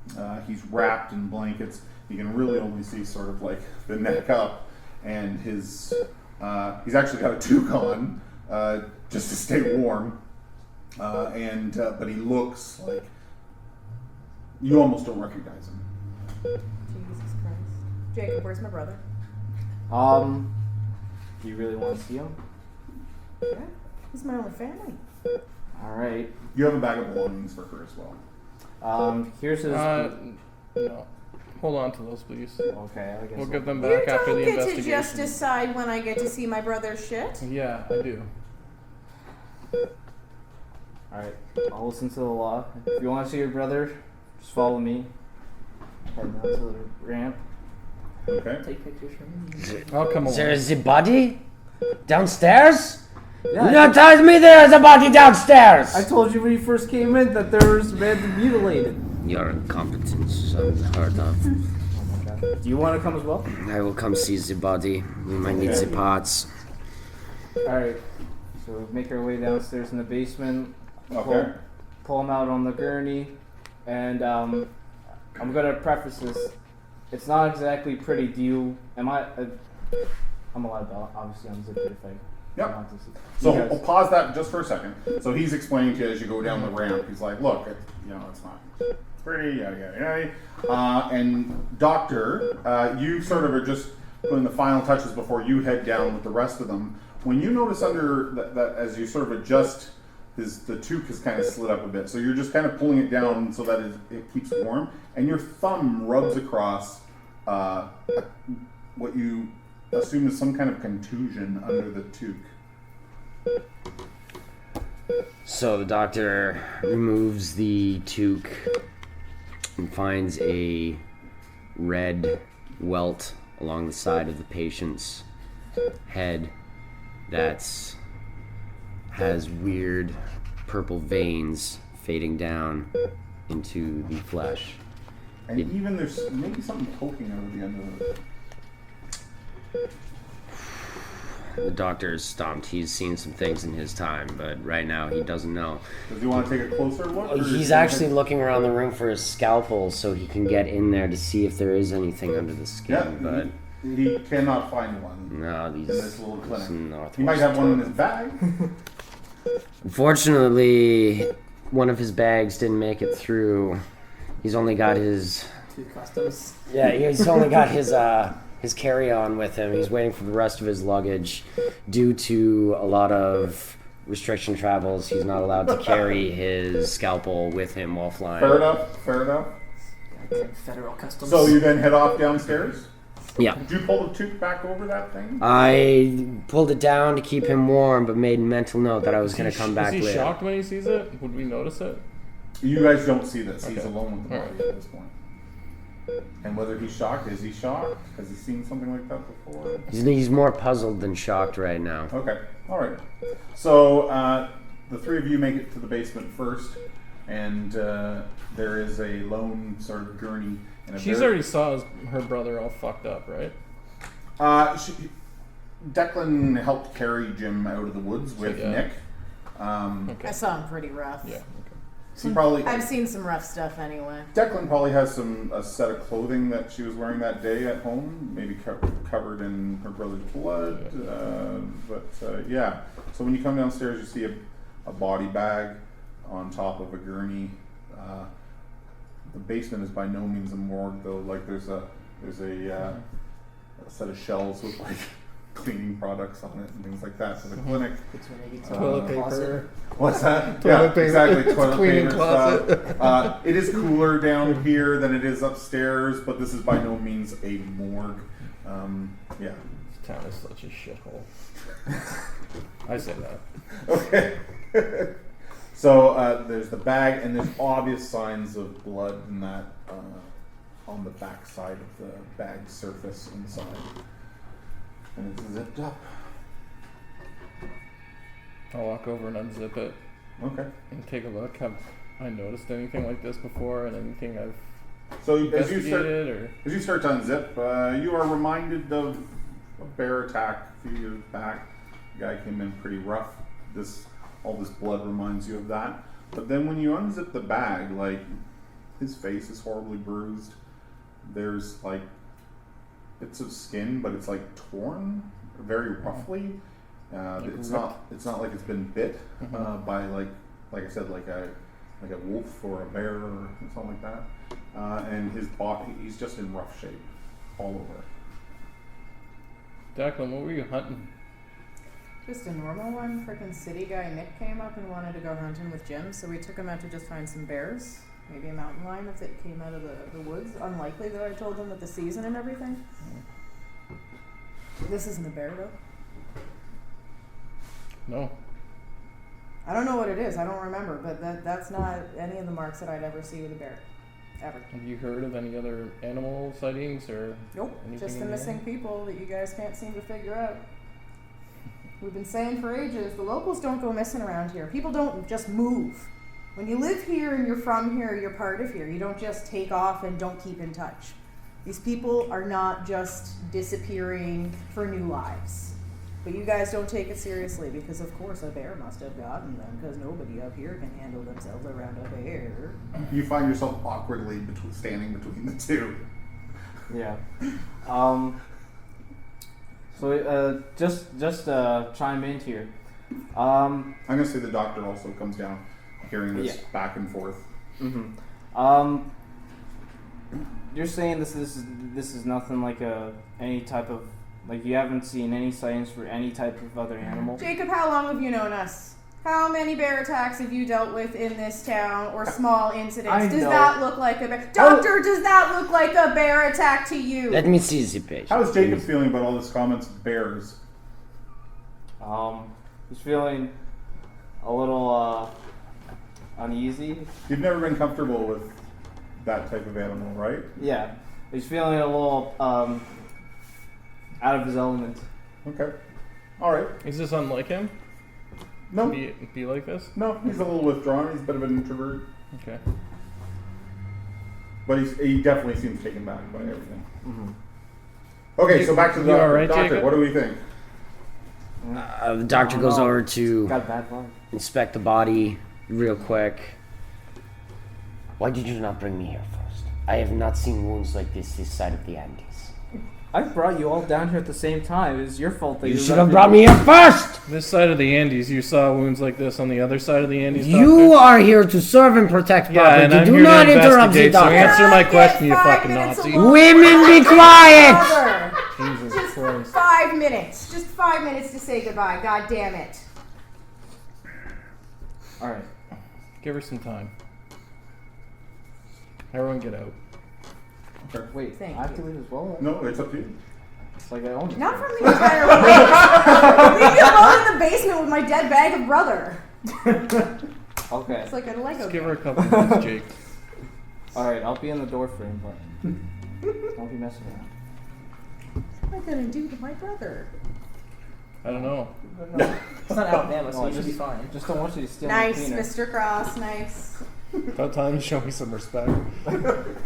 bed. He's wrapped in blankets. You can really only see sort of like the neck up, and his he's actually got a toque on just to stay warm. But he looks like you almost don't recognize him. Jesus Christ. Jacob, where's my brother? Do you really want to see him? Yeah, he's my only family. All right. You have a bag of belongings for her as well. Here's his. No. Hold on to those, please. Okay, I guess. We'll give them You back after don't the get to investigation. just decide when I get to see my brother's shit. Yeah, I do. All right. I'll listen to the law. If you want to see your brother, just follow me. Head down to the ramp. Okay. Take pictures from me. I'll come There along. is a body downstairs? Yeah. You don't tell me there is a body downstairs! I told you when you first came in that there was man mutilated. Your incompetence is unheard of. Oh my god. Do you want to come as well? I will come see the body. We might need the parts. Alright. So we make our way downstairs in the basement. Okay. Pull him out on the gurney. And I'm going to preface this. It's not exactly pretty. I'm allowed to obviously unzip it if I Yep. want to see. So You guys- we'll pause that just for a second. So he's explaining to you as you go down the ramp. He's like, "Look, it's not pretty, yada yada yada." And Doctor, you sort of are just putting the final touches before you head down with the rest of them. When you notice under that as you sort of adjust, the toque has kind of slid up a bit. So you're just kind of pulling it down so that it keeps warm, and your thumb rubs across what you assume is some kind of contusion under the toque. So the doctor removes the toque and finds a red welt along the side of the patient's head that has weird purple veins fading down into the flesh. And even there's maybe something poking out of the end of it. The doctor is stumped. He's seen some things in his time, but right now he doesn't know. Does he want to take a closer look? or is He's he- actually looking around the room for his scalpel so he can get in there to see if there is anything under the skin, Yeah, but he cannot find one no, these in this little clinic. Northwest He might have one in his bag. Unfortunately, one of his bags didn't make it through. He's only got his To customs. he's only got his carry-on with him. He's waiting for the rest of his luggage. Due to a lot of restriction travels, he's not allowed to carry his scalpel with him while flying. Fair enough. Fair enough. Federal customs. So you then head off downstairs. Yeah. Did you pull the toque back over that thing? I pulled it down to keep him warm, but made a mental note that I was going to come back Is he later. shocked when he sees it? Would we notice it? You guys don't see this. He's Okay. alone with the Alright. body at this point. And whether he's shocked, is he shocked? Has he seen something like that before? He's more puzzled than shocked right now. Okay, all right. So the three of you make it to the basement first, and there is a lone sort of gurney. And a She's already saw her brother all fucked up, right? Declan helped carry Jim out of the woods with Yeah. Nick. Okay. I saw him pretty rough. Yeah. He probably I've seen some rough stuff anyway. Declan probably has a set of clothing that she was wearing that day at home, maybe covered in her brother's blood. Yeah. So when you come downstairs, you see a body bag on top of a gurney. The basement is by no means a morgue, though. Like there's a set of shelves with like cleaning products on it and things like that. So the clinic. It's when they get Toilet to the closet. paper. What's that? Toilet paper. Exactly. It's Toilet cleaning paper closet. stuff. It is cooler down here than it is upstairs, but this is by no means a morgue. Yeah. This town is such a shithole. I say that. Okay. So there's the bag, and there's obvious signs of blood in that on the back side of the bag surface inside. And it's zipped up. I'll walk over and unzip it Okay. and take a look. Have I noticed anything like this before, and anything I've So as you start to unzip, you are reminded of a bear attack a few years back. The guy came in pretty rough. All this blood reminds you of that. But then when you unzip the bag, like his face is horribly bruised. There's like bits of skin, but it's like torn very roughly. It's not like it's been bit by like I said, like a wolf or a bear or something like that. And his body, he's just in rough shape all over. Declan, what were you hunting? Just a normal one. Freaking city guy Nick came up and wanted to go hunting with Jim, so we took him out to just find some bears. Maybe a mountain lion if it came out of the woods. Unlikely that I told them with the season and everything. This isn't a bear though. No. I don't know what it is. I don't remember, but that's not any of the marks that I'd ever see with a bear. Ever. Have you heard of any other animal sightings or Nope. anything Just the in the missing people that you guys can't seem to figure out. We've been saying for ages, the locals don't go missing around here. People don't just move. When you live here and you're from here, you're part of here. You don't just take off and don't keep in touch. These people are not just disappearing for new lives. But you guys don't take it seriously because, of course, a bear must have gotten them because nobody up here can handle themselves around a bear. You find yourself awkwardly standing between the two. Yeah. So just chime in here. I'm gonna say the doctor also comes down, hearing this back and forth. Mm-hmm. You're saying this is nothing like any type of, like, you haven't seen any signs for any type of other animal? Jacob, how long have you known us? How many bear attacks have you dealt with in this town, or small incidents? Does that look like a bear? Doctor, does that look like a bear attack to you? Let me see the page. How is Jacob feeling about all his comments of bears? He's feeling a little uneasy. You've never been comfortable with that type of animal, right? Yeah, he's feeling a little out of his element. Okay. All right. Is this unlike him? No. Be like this? No, he's a little withdrawn. He's a bit of an introvert. Okay. But he definitely seems taken back by everything. Mm-hmm. Okay, so back to the You doctor. all right, Doctor, Jacob? what do we think? The doctor goes over to Got a bad vibe. inspect the body real quick. Why did you not bring me here first? I have not seen wounds like this side of the Andes. I brought you all down here at the same time. It's your fault that You you should left have me- brought me here first! This side of the Andes, you saw wounds like this on the other side of the Andes. You doctor? are here to serve and protect Yeah, property. and I'm Do here not to interrupt the investigate, so doctor. answer my Can I question, you get fucking 5 minutes Nazi. alone? Women, be quiet! Brother, Jesus just Christ. 5 minutes. Just 5 minutes to say goodbye. God damn it. All right. Give her some time. Everyone get out. Wait, Thank I have to you. leave as well. No, it's up to you. It's like I own it. Not from the entire place. Leave me alone in the basement with my dead bag of brother. Okay. It's like a Lego Just give her a game. couple minutes, Jake. Alright, I'll be in the door frame, but don't be messing around. What am I gonna do to my brother? I don't know. It's not Alabama, so No, you should be fine. Just don't want you to steal my Nice, cleaner. Mr. Cross. Nice. About time you show me some respect. Do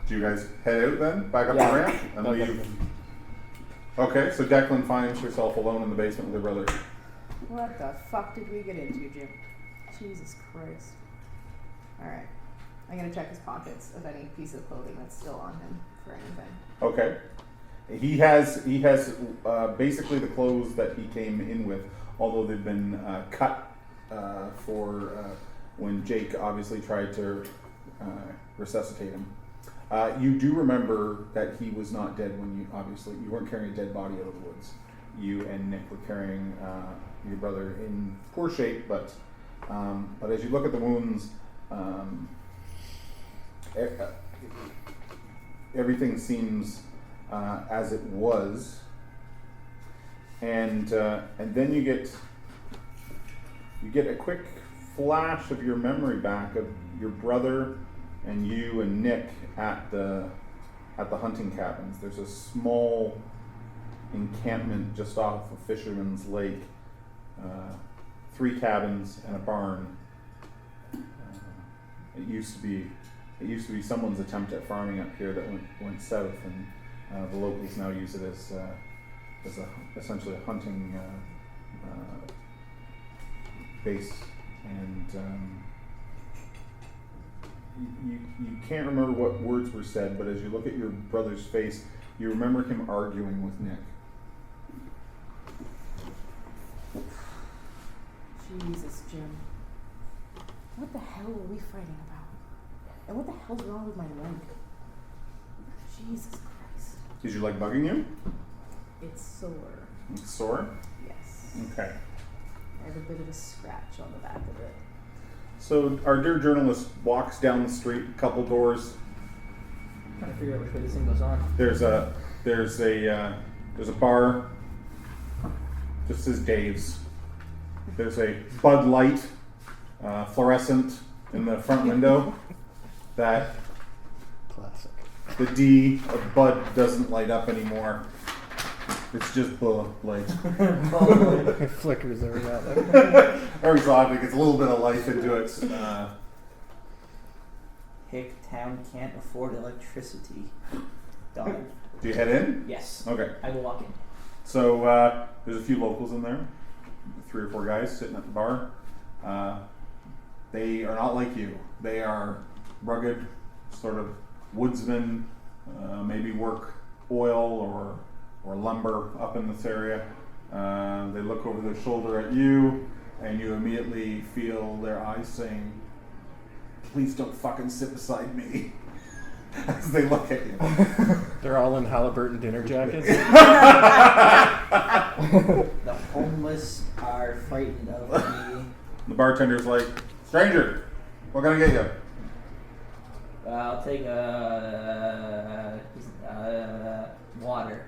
you guys head out then? Back up Yeah. the ramp? And Okay. leave? Okay, so Declan finds herself alone in the basement with her brother. What the fuck did we get into, Jim? Jesus Christ. Alright. I'm gonna check his pockets of any piece of clothing that's still on him for anything. Okay. He has basically the clothes that he came in with, although they've been cut for when Jake obviously tried to resuscitate him. You do remember that he was not dead when you weren't carrying a dead body out of the woods. You and Nick were carrying your brother in poor shape, but as you look at the wounds, everything seems as it was, and then you get a quick flash of your memory back of your brother and you and Nick at the hunting cabins. There's a small encampment just off of Fisherman's Lake, 3 cabins and a barn. It used to be someone's attempt at farming up here that went south, and the locals now use it as essentially a hunting base. And you can't remember what words were said, but as you look at your brother's face, you remember him arguing with Nick. Jesus, Jim. What the hell are we fighting about? And what the hell's wrong with my leg? Jesus Christ. Is your leg bugging you? It's sore. It's sore? Yes. Okay. I have a bit of a scratch on the back of it. So our dear journalist walks down the street, a couple doors. Trying to figure out which way this thing goes on. There's a bar. Just says Dave's. There's a Bud Light fluorescent in the front window that Classic. the D of Bud doesn't light up anymore. It's just Bud Light. It flickers every now and then. Every so often it gets a little bit of life into it. Hick town can't afford electricity. Dog. Do you head in? Yes. Okay. I will walk in. So there's a few locals in there, 3 or 4 guys sitting at the bar. They are not like you. They are rugged, sort of woodsmen, maybe work oil or lumber up in this area. They look over their shoulder at you, and you immediately feel their eyes saying, "Please don't fucking sit beside me," as they look at you. They're all in Halliburton dinner jackets. The homeless are frightened of me. The bartender's like, "Stranger, what can I get you?" I'll take water.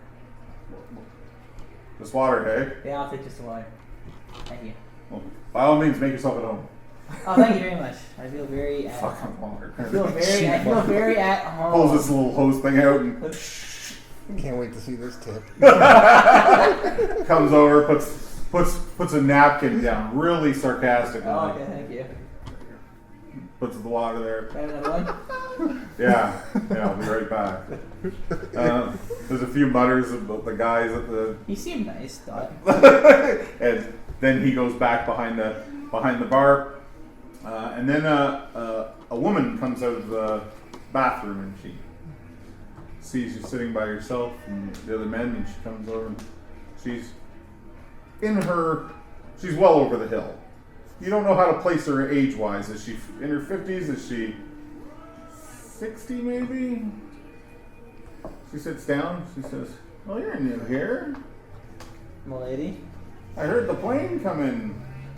Just water, hey? Yeah, I'll take just the water. Thank you. Well, by all means, make yourself at home. Oh, thank you very much. I feel very at Fucking water. I feel very at home. Pulls this little hose thing out and Can't wait to see this tip. comes over, puts a napkin down, really sarcastically. Oh, okay, thank you. Puts the water there. Can I have another one? Yeah, I'll be right back. There's a few mutters about the guys at the, He seemed nice, Dot. and then he goes back behind the bar, and then a woman comes out of the bathroom and she sees you sitting by yourself and the other men, and she comes over and she's well over the hill. You don't know how to place her age-wise. Is she in her 50s? Is she 60 maybe? She sits down. She says, "Well, you're new here. Milady? I heard the plane come in.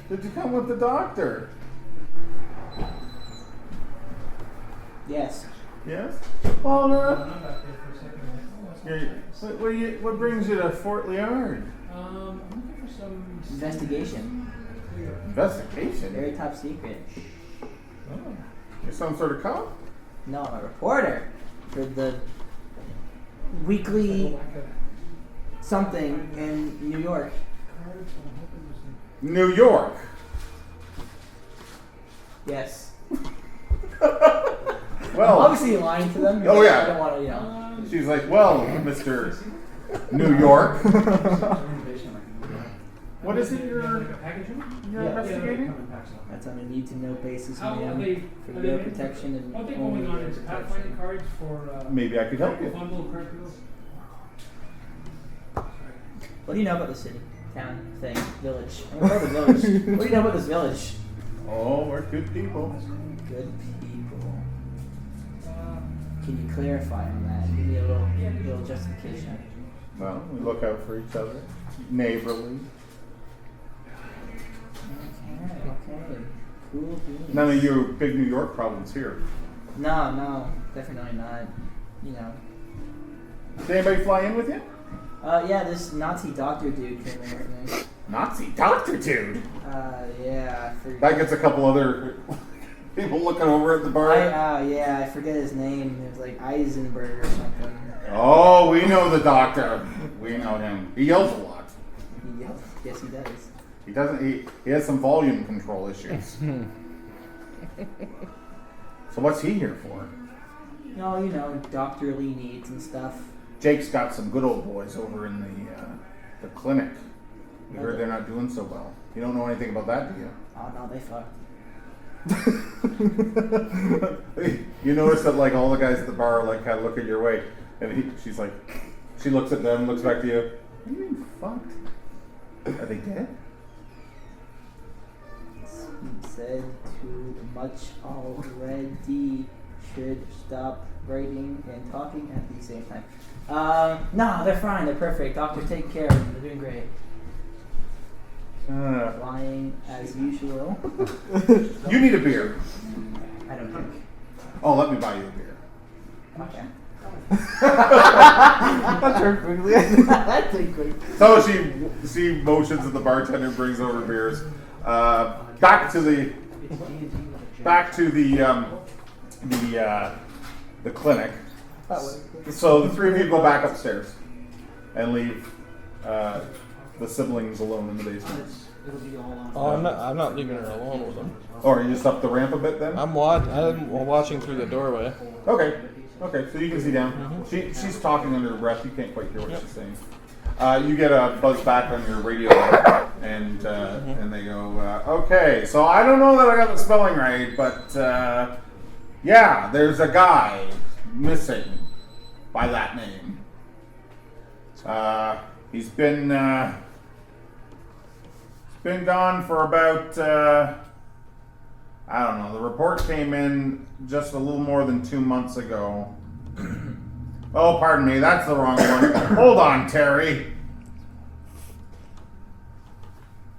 Did you come with the doctor?" Yes. Yes? Well, what brings you to Fort Liard? I'm looking for some Investigation. Investigation? Very top secret. You're some sort of cop? No, I'm a reporter for the weekly something in New York. New York. Yes. Well, Obviously you're lying to them. Oh, yeah. I don't want to, you know. she's like, well, Mr. New York. What is it you're investigating? That's on a need to know basis, How are ma'am, they- for are your they- protection and What are they only going on your is protection. pathfinding cards for Maybe I could help you. bundle curriculum. What do you know about the city, town, thing, village? I'm gonna call it the village. What do you know about this village? Oh, we're good people. Good people. Can you clarify on that? Give me a little justification. Well, we look out for each other. Neighborly. Okay. Cool beans. None of your big New York problems here. No, definitely not. You know. Did anybody fly in with you? Yeah, this Nazi doctor dude came in with me. Nazi doctor dude. Yeah, I forget. That gets a couple other people looking over at the bar. I forget his name. It was like Eisenberg or something. Oh, we know the doctor. We know him. He yells a lot. Yes, he does. He doesn't. He has some volume control issues. So what's he here for? No, you know, doctorly needs and stuff. Jake's got some good old boys over in the clinic. We heard they're not doing so well. You don't know anything about that, do you? Oh no, they fucked. You notice that like all the guys at the bar like kind of look at your way, and she's like, she looks at them, looks back to you. What do you mean fucked? Are they dead? He said too much already. Should stop writing and talking at the same time. No, they're fine. They're perfect. Doctor, take care of them. They're doing great. Lying as usual. You need a beer. I don't think. Oh, let me buy you a beer. Okay. That turned quickly. That's a quick. So she motions and the bartender brings over beers. Back to the clinic. So the three of you go back upstairs and leave the siblings alone in the basement. Oh, I'm not leaving her alone with him. Or you just up the ramp a bit then? I'm watching through the doorway. Okay, so you can see down. She's talking under her breath. You can't quite hear what she's saying. You get a buzz back on your radio, and they go, okay, so I don't know that I got the spelling right, but yeah, there's a guy missing by that name. He's been gone for about, I don't know, the report came in just a little more than 2 months ago. Oh, pardon me, that's the wrong one. Hold on, Terry.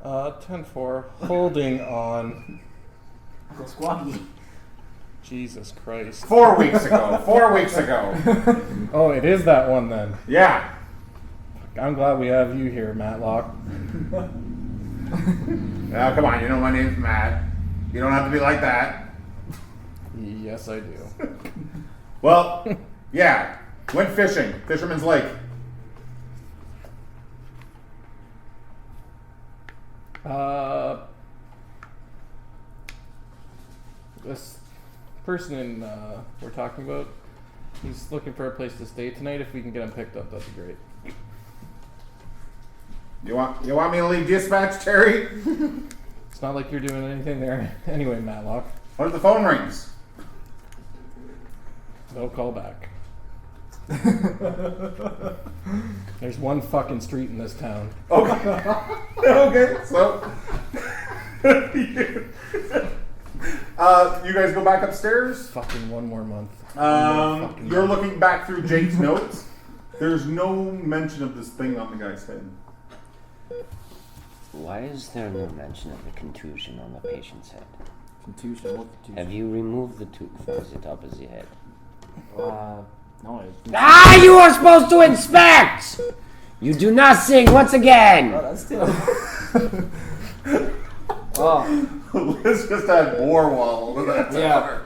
10-4, holding on. Uncle Squawky. Jesus Christ. 4 weeks ago. 4 weeks ago. Oh, it is that one then. Yeah. I'm glad we have you here, Matlock. Now, come on, you know my name's Matt. You don't have to be like that. Yes, I do. Well, yeah. Went fishing. Fisherman's Lake. This person we're talking about, he's looking for a place to stay tonight. If we can get him picked up, that'd be great. You want me to leave dispatch, Terry? It's not like you're doing anything there anyway, Matlock. What if the phone rings? No call back. There's one fucking street in this town. Okay. Okay, so you guys go back upstairs. Fucking one more month. You're looking back through Jake's notes. There's no mention of this thing on the guy's head. Why is there no mention of the contusion on the patient's head? Contusion. What contusion? Have you removed the tooth from the top of the head? No. Ah, you are supposed to inspect! You do nothing once again! Oh, that's still. Oh, Liz just had more wobble to that Yeah. tower.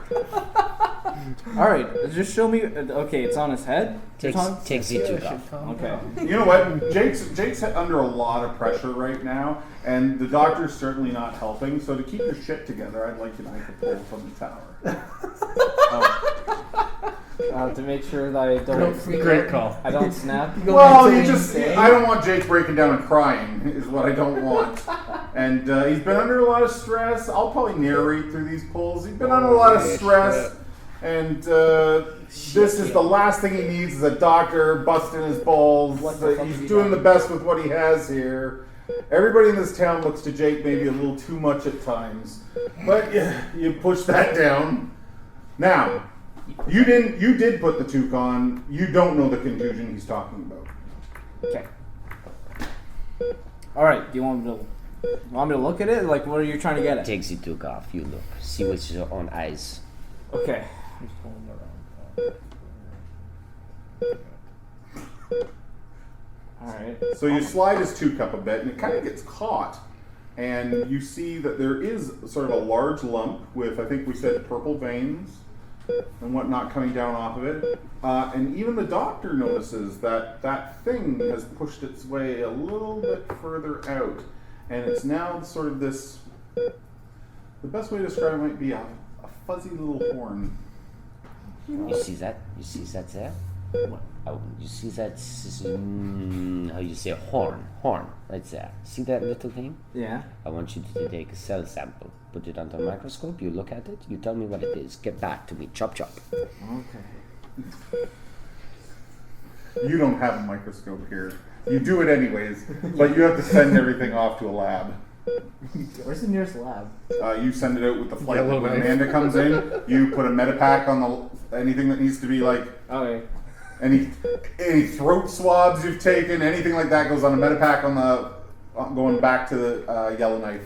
all right. Just show me. Okay, it's on his head. Takes Z2 off. Okay. You know what? Jake's under a lot of pressure right now, and the doctor's certainly not helping. So to keep your shit together, I'd like you to make a pull from the tower. To make sure that I don't Great call. I don't snap. Well, mentally you just, insane. I don't want Jake breaking down and crying, is what I don't want. And he's been under a lot of stress. I'll probably narrate through these pulls. He's been under a lot of Holy stress. shit. And this is the last thing he needs is a doctor busting his balls. What the fuck He's has he doing done? the best with what he has here. Everybody in this town looks to Jake maybe a little too much at times. But you push that down. Now, you did put the toque on. You don't know the contusion he's talking about. Okay. All right. Do you want me to look at it? Like, what are you trying to get at? Take Z2 off. You look. See with your own eyes. Okay. All right. So you slide his toque up a bit, and it kind of gets caught. And you see that there is sort of a large lump with, I think we said, purple veins and whatnot coming down off of it. And even the doctor notices that that thing has pushed its way a little bit further out. And it's now sort of this, the best way to describe it might be a fuzzy little horn. You see that? You see that there? Oh, you see that? How you say horn? Horn, right there. See that little thing? Yeah. I want you to take a cell sample, put it under a microscope. You look at it. You tell me what it is. Get back to me. Chop chop. Okay. You don't have a microscope here. You do it anyways, but you have to send everything off to a lab. Where's the nearest lab? You send it out with the flight. Yellow When knife. Amanda comes in, you put a Medipack on anything that needs to be like Okay. any throat swabs you've taken, anything like that goes on a Medipack on the going back to the yellow knife.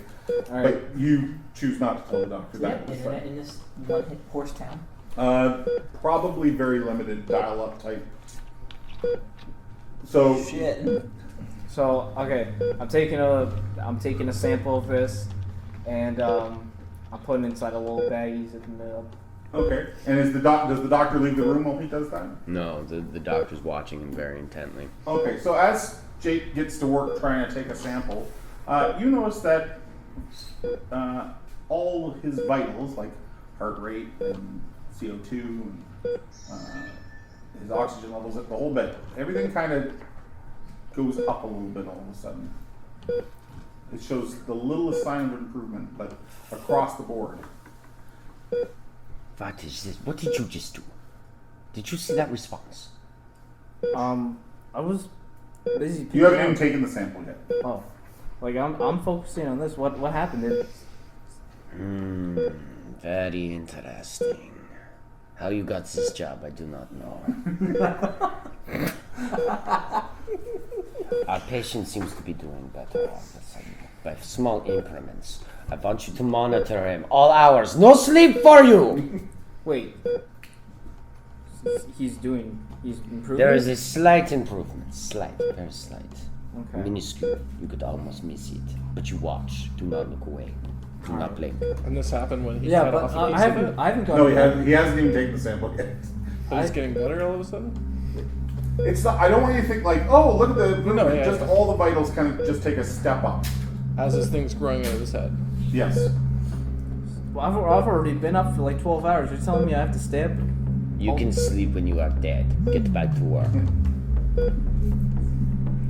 All right. But you choose not to tell the doctor Yeah, that. internet in this one horse town. Probably very limited dial-up type. So Shit. So okay, I'm taking a sample of this, and I'm putting it inside a little baggies in the middle. okay, and does the doctor leave the room while he does that? No, the doctor's watching him very intently. Okay, so as Jake gets to work trying to take a sample, you notice that all his vitals, like heart rate and CO2 and his oxygen levels, the whole bit, everything kind of goes up a little bit all of a sudden. It shows the littlest sign of improvement, but across the board. What is this? What did you just do? Did you see that response? I was busy. You haven't even taken the sample yet. Oh, like I'm focusing on this. What happened? Very interesting. How you got this job, I do not know. Our patient seems to be doing better all of a sudden, by small increments. I want you to monitor him all hours. No sleep for you! Wait. He's improving. There is a slight improvement. Slight, very slight. Okay. Minuscule. You could almost miss it. But you watch. Do not look away. Do not blink. And this happened when he Yeah, cut but off a I piece of it. haven't gone. No, he hasn't even taken the sample yet. But he's getting better all of a sudden? It's not, I don't want you to think like, oh, look at No, yeah, just yeah. all the vitals kind of just take a step up. As this thing's growing out of his head. Yes. Well, I've already been up for like 12 hours. You're telling me I have to stay up? You can sleep when you are dead. Get back to work.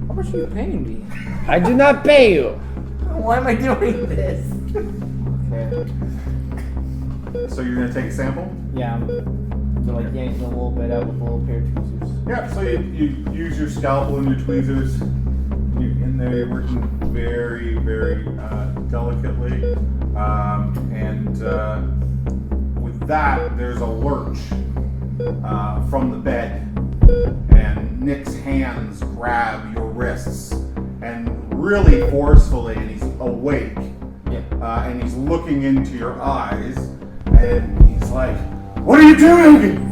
How much are you paying me? I do not pay you! Why am I doing this? Okay. So you're gonna take a sample? Yeah, I'm like yanking a little bit out with a little pair of tweezers. Yeah. So you use your scalpel and your tweezers. You're in there. You're working very, very delicately, and with that, there's a lurch from the bed, and Nick's hands grab your wrists, and really forcefully, and he's awake, and he's looking into your eyes, and he's like, "What are you doing?"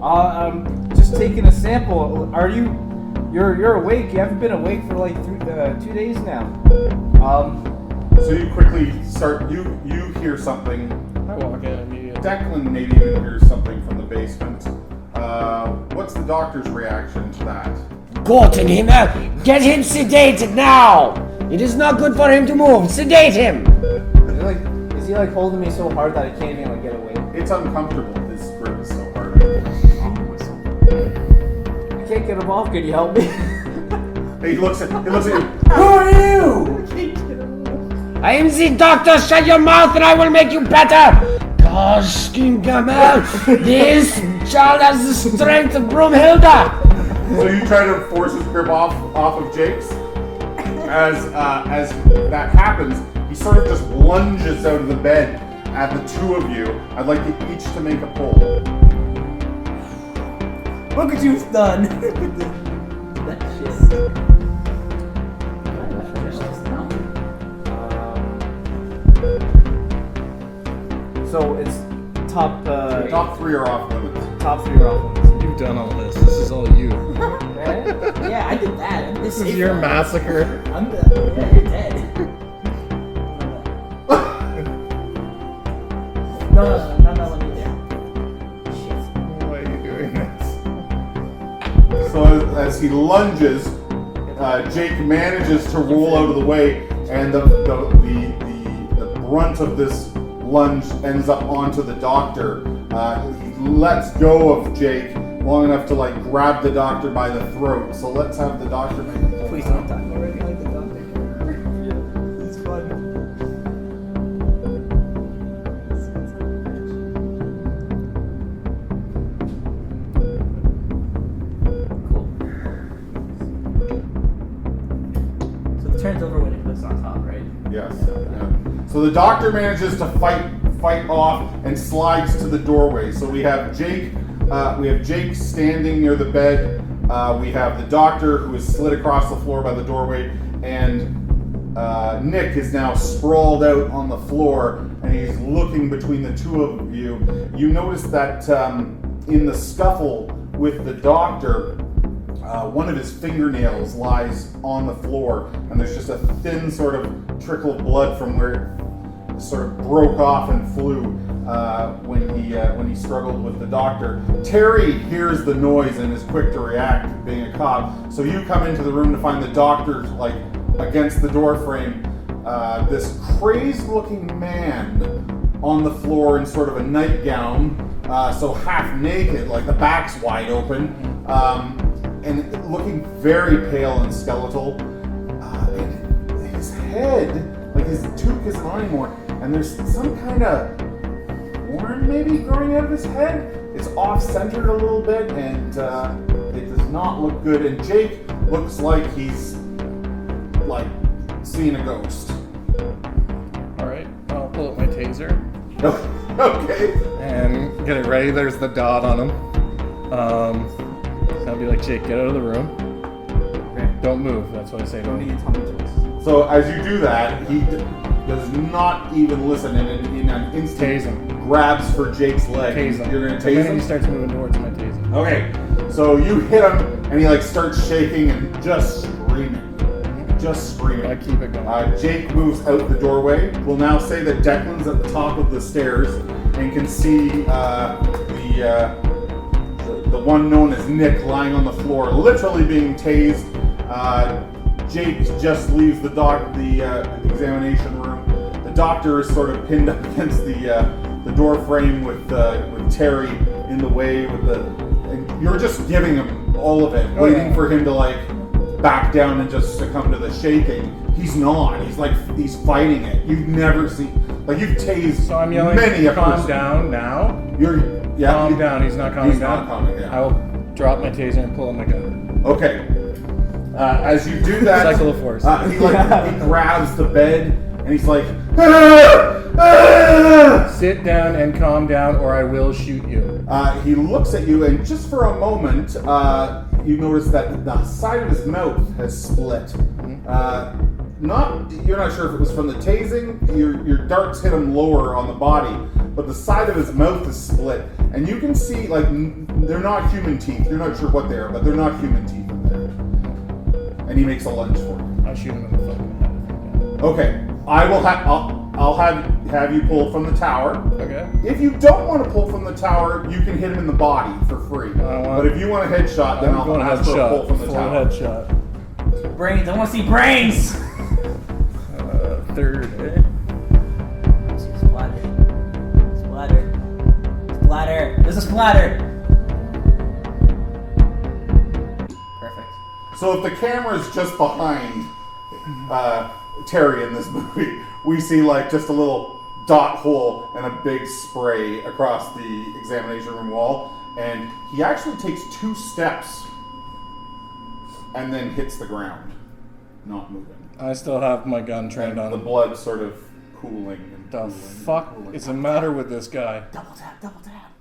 I'm just taking a sample. Are you? You're awake. You haven't been awake for like 2 days now. So you quickly start. You hear something. I walk in immediately. Declan maybe even hears something from the basement. What's the doctor's reaction to that? Go to him, get him sedated now! It is not good for him to move. Sedate him! Is he like holding me so hard that I can't even like get away? It's uncomfortable. His grip is so hard. I can't get him off. Could you help me? He looks at you. Who are you? I am the doctor. Shut your mouth and I will make you better. Gosh, King Gamal, this child has the strength of Broomhilda. So you try to force his grip off of Jake's. As that happens, he sort of just lunges out of the bed at the two of you. I'd like you each to make a pull. Look what you've done. That shit. So it's top. Top three are off limits. Top 3 are off limits. You've done all this. This is all you. Yeah, I did that. This is your massacre. I'm done. Yeah, you're dead. No, let me there. Shit. Why are you doing this? So as he lunges, Jake manages to roll out of the way, and the brunt of this lunge ends up onto the doctor. He lets go of Jake long enough to like grab the doctor by the throat. So let's have the doctor make a pull. Please don't talk already like the doctor. Yeah, it's fun. Cool. So the turn's over when it clicks on top, right? Yes. Yeah. So the doctor manages to fight off and slides to the doorway. So we have Jake. We have Jake standing near the bed. We have the doctor who is slid across the floor by the doorway, and Nick is now sprawled out on the floor, and he's looking between the two of you. You notice that in the scuffle with the doctor, one of his fingernails lies on the floor, and there's just a thin sort of trickle of blood from where it sort of broke off and flew when he struggled with the doctor. Terry hears the noise and is quick to react, being a cop. So you come into the room to find the doctor like against the door frame. This crazed-looking man on the floor in sort of a nightgown, so half naked, like the back's wide open, and looking very pale and skeletal. And his head, like his toque isn't on anymore, and there's some kind of horn maybe growing out of his head. It's off-centered a little bit, and it does not look good. And Jake looks like he's like seeing a ghost. Alright, I'll pull up my taser Okay. and get it ready. There's the dot on him. So I'll be like, Jake, get out of the room. Okay. Don't move. That's what I say to Don't him. need to tell me to. So as you do that, he does not even listen, and in an instant Tase him. grabs for Jake's leg. Tase him. You're gonna The tase minute him? he starts moving towards my taser. Okay. So you hit him, and he like starts shaking and just screaming. Just screaming. I keep it going. Jake moves out the doorway. We'll now say that Declan's at the top of the stairs and can see the one known as Nick lying on the floor, literally being tased. Jake just leaves the examination room. The doctor is sort of pinned up against the door frame with Terry in the way. And you're just giving him all of it, waiting for him to like back down and just succumb to the shaking. He's not. He's fighting it. You've never seen, like, you've tased So I'm yelling, many a calm person. down now. Calm Down. He's not calming He's down. not calming down. I will drop my taser and pull out my gun. Okay. As you do that, Cycle of force. he grabs the bed and he's like, Sit down and calm down, or I will shoot you. he looks at you, and just for a moment, you notice that the side of his mouth has split. You're not sure if it was from the tasing. Your darts hit him lower on the body, but the side of his mouth is split, and you can see like they're not human teeth. You're not sure what they are, but they're not human teeth in there. And he makes a lunge for you. I shoot him in the fucking head. Okay. I'll have you pull from the tower. Okay. If you don't want to pull from the tower, you can hit him in the body for free. But if you want a headshot, then I'll ask for a pull from the Full tower. headshot. Brains. I want to see brains. Third, eh? Splatter. Splatter. Splatter. There's a splatter. Perfect. So if the camera's just behind Terry in this movie, we see like just a little dot hole and a big spray across the examination room wall, and he actually takes 2 steps and then hits the ground, not moving. I still have my gun trained And on the him. blood sort of pooling and The pooling fuck and pooling. is the matter with this guy? Double tap. Double tap.